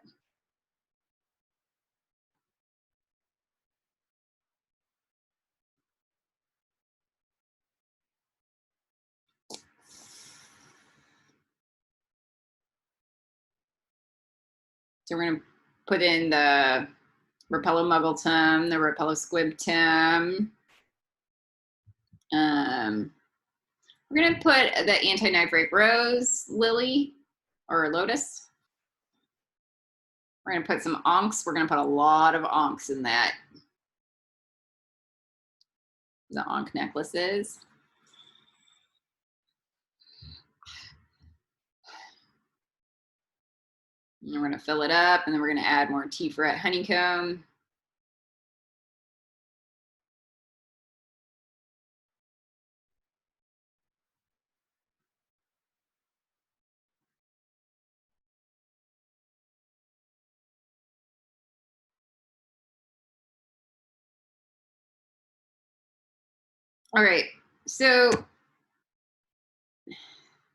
So we're gonna put in the Repello Muggletum, the Repello Squibtum. We're gonna put the Anti-Knife Rape Rose Lily or Lotus. We're gonna put some onks. We're gonna put a lot of onks in that. The onk necklaces. And we're gonna fill it up, and then we're gonna add more tea fret honeycomb. All right, so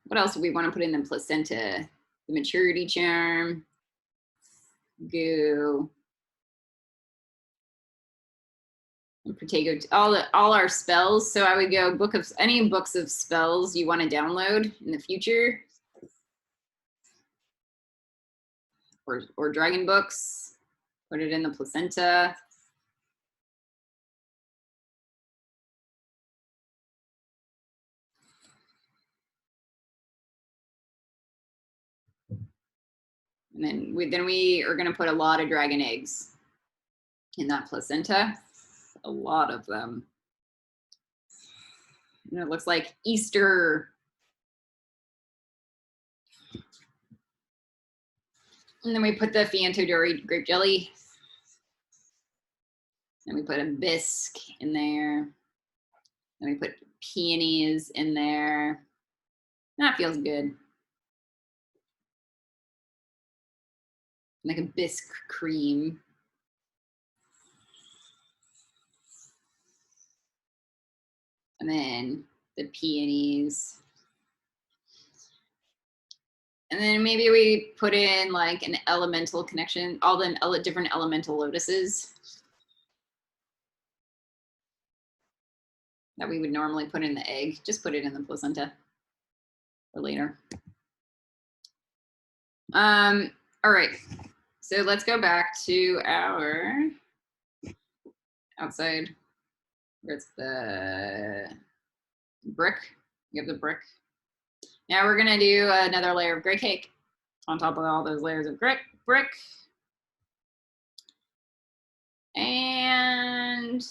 what else do we want to put in the placenta? The maturity charm, goo, and Protego, all our spells. So I would go any books of spells you want to download in the future, or dragon books. Put it in the placenta. And then we are going to put a lot of dragon eggs in that placenta, a lot of them. And it looks like Easter. And then we put the Fianto Dory grape jelly. And we put a bisque in there. And we put peonies in there. That feels good. Like a bisque cream. And then the peonies. And then maybe we put in like an elemental connection, all the different elemental lotuses that we would normally put in the egg. Just put it in the placenta for later. All right, so let's go back to our outside, where it's the brick. You have the brick. Now we're gonna do another layer of gray cake on top of all those layers of brick. And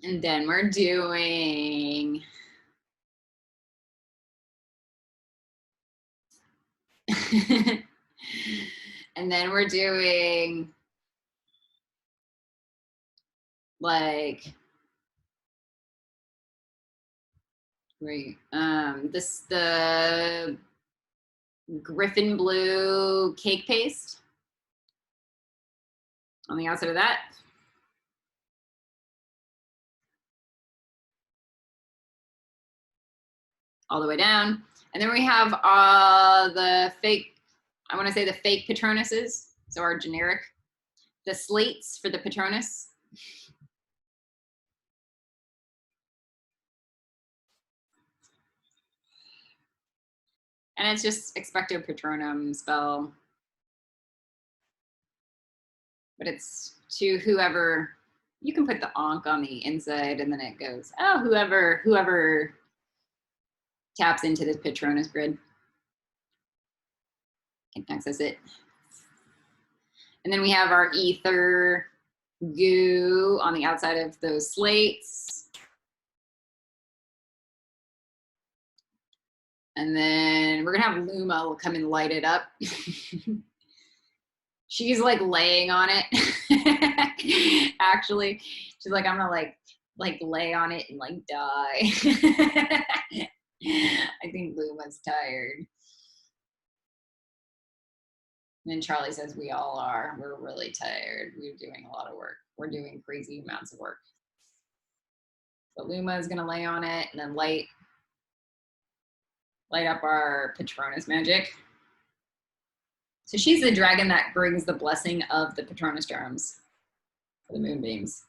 And then we're doing and then we're doing like the Griffin blue cake paste on the outside of that. All the way down. And then we have the fake, I want to say the fake Patronuses, so our generic, the slates for the Patronus. And it's just Expecto Patronum spell. But it's to whoever, you can put the onk on the inside and then it goes, oh, whoever taps into this Patronus grid can access it. And then we have our ether goo on the outside of those slates. And then we're gonna have Luma come and light it up. She's like laying on it. Actually, she's like, I'm gonna like lay on it and like die. I think Luma's tired. And then Charlie says we all are. We're really tired. We're doing a lot of work. We're doing crazy amounts of work. So Luma is gonna lay on it and then light up our Patronus magic. So she's the dragon that brings the blessing of the Patronus charms for the moonbeams.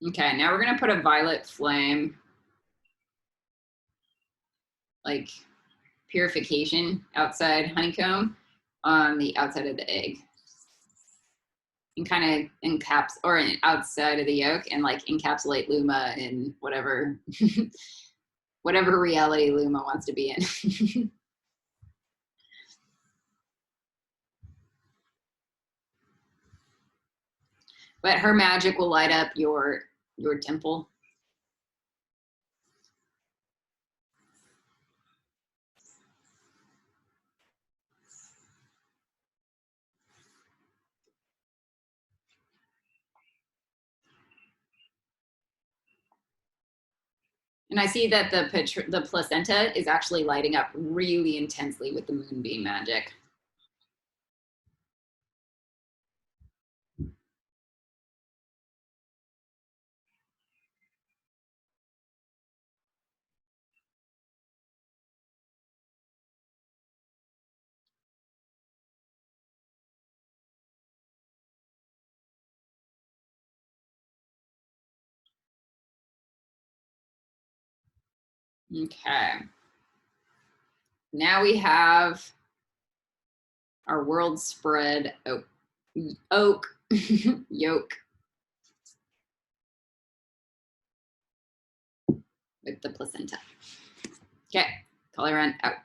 Okay, now we're gonna put a violet flame, like purification outside honeycomb on the outside of the egg. And kind of encaps, or outside of the yolk, and like encapsulate Luma in whatever, whatever reality Luma wants to be in. But her magic will light up your temple. And I see that the placenta is actually lighting up really intensely with the moonbeam magic. Okay. Now we have our world spread oak yolk with the placenta. Okay, color run out.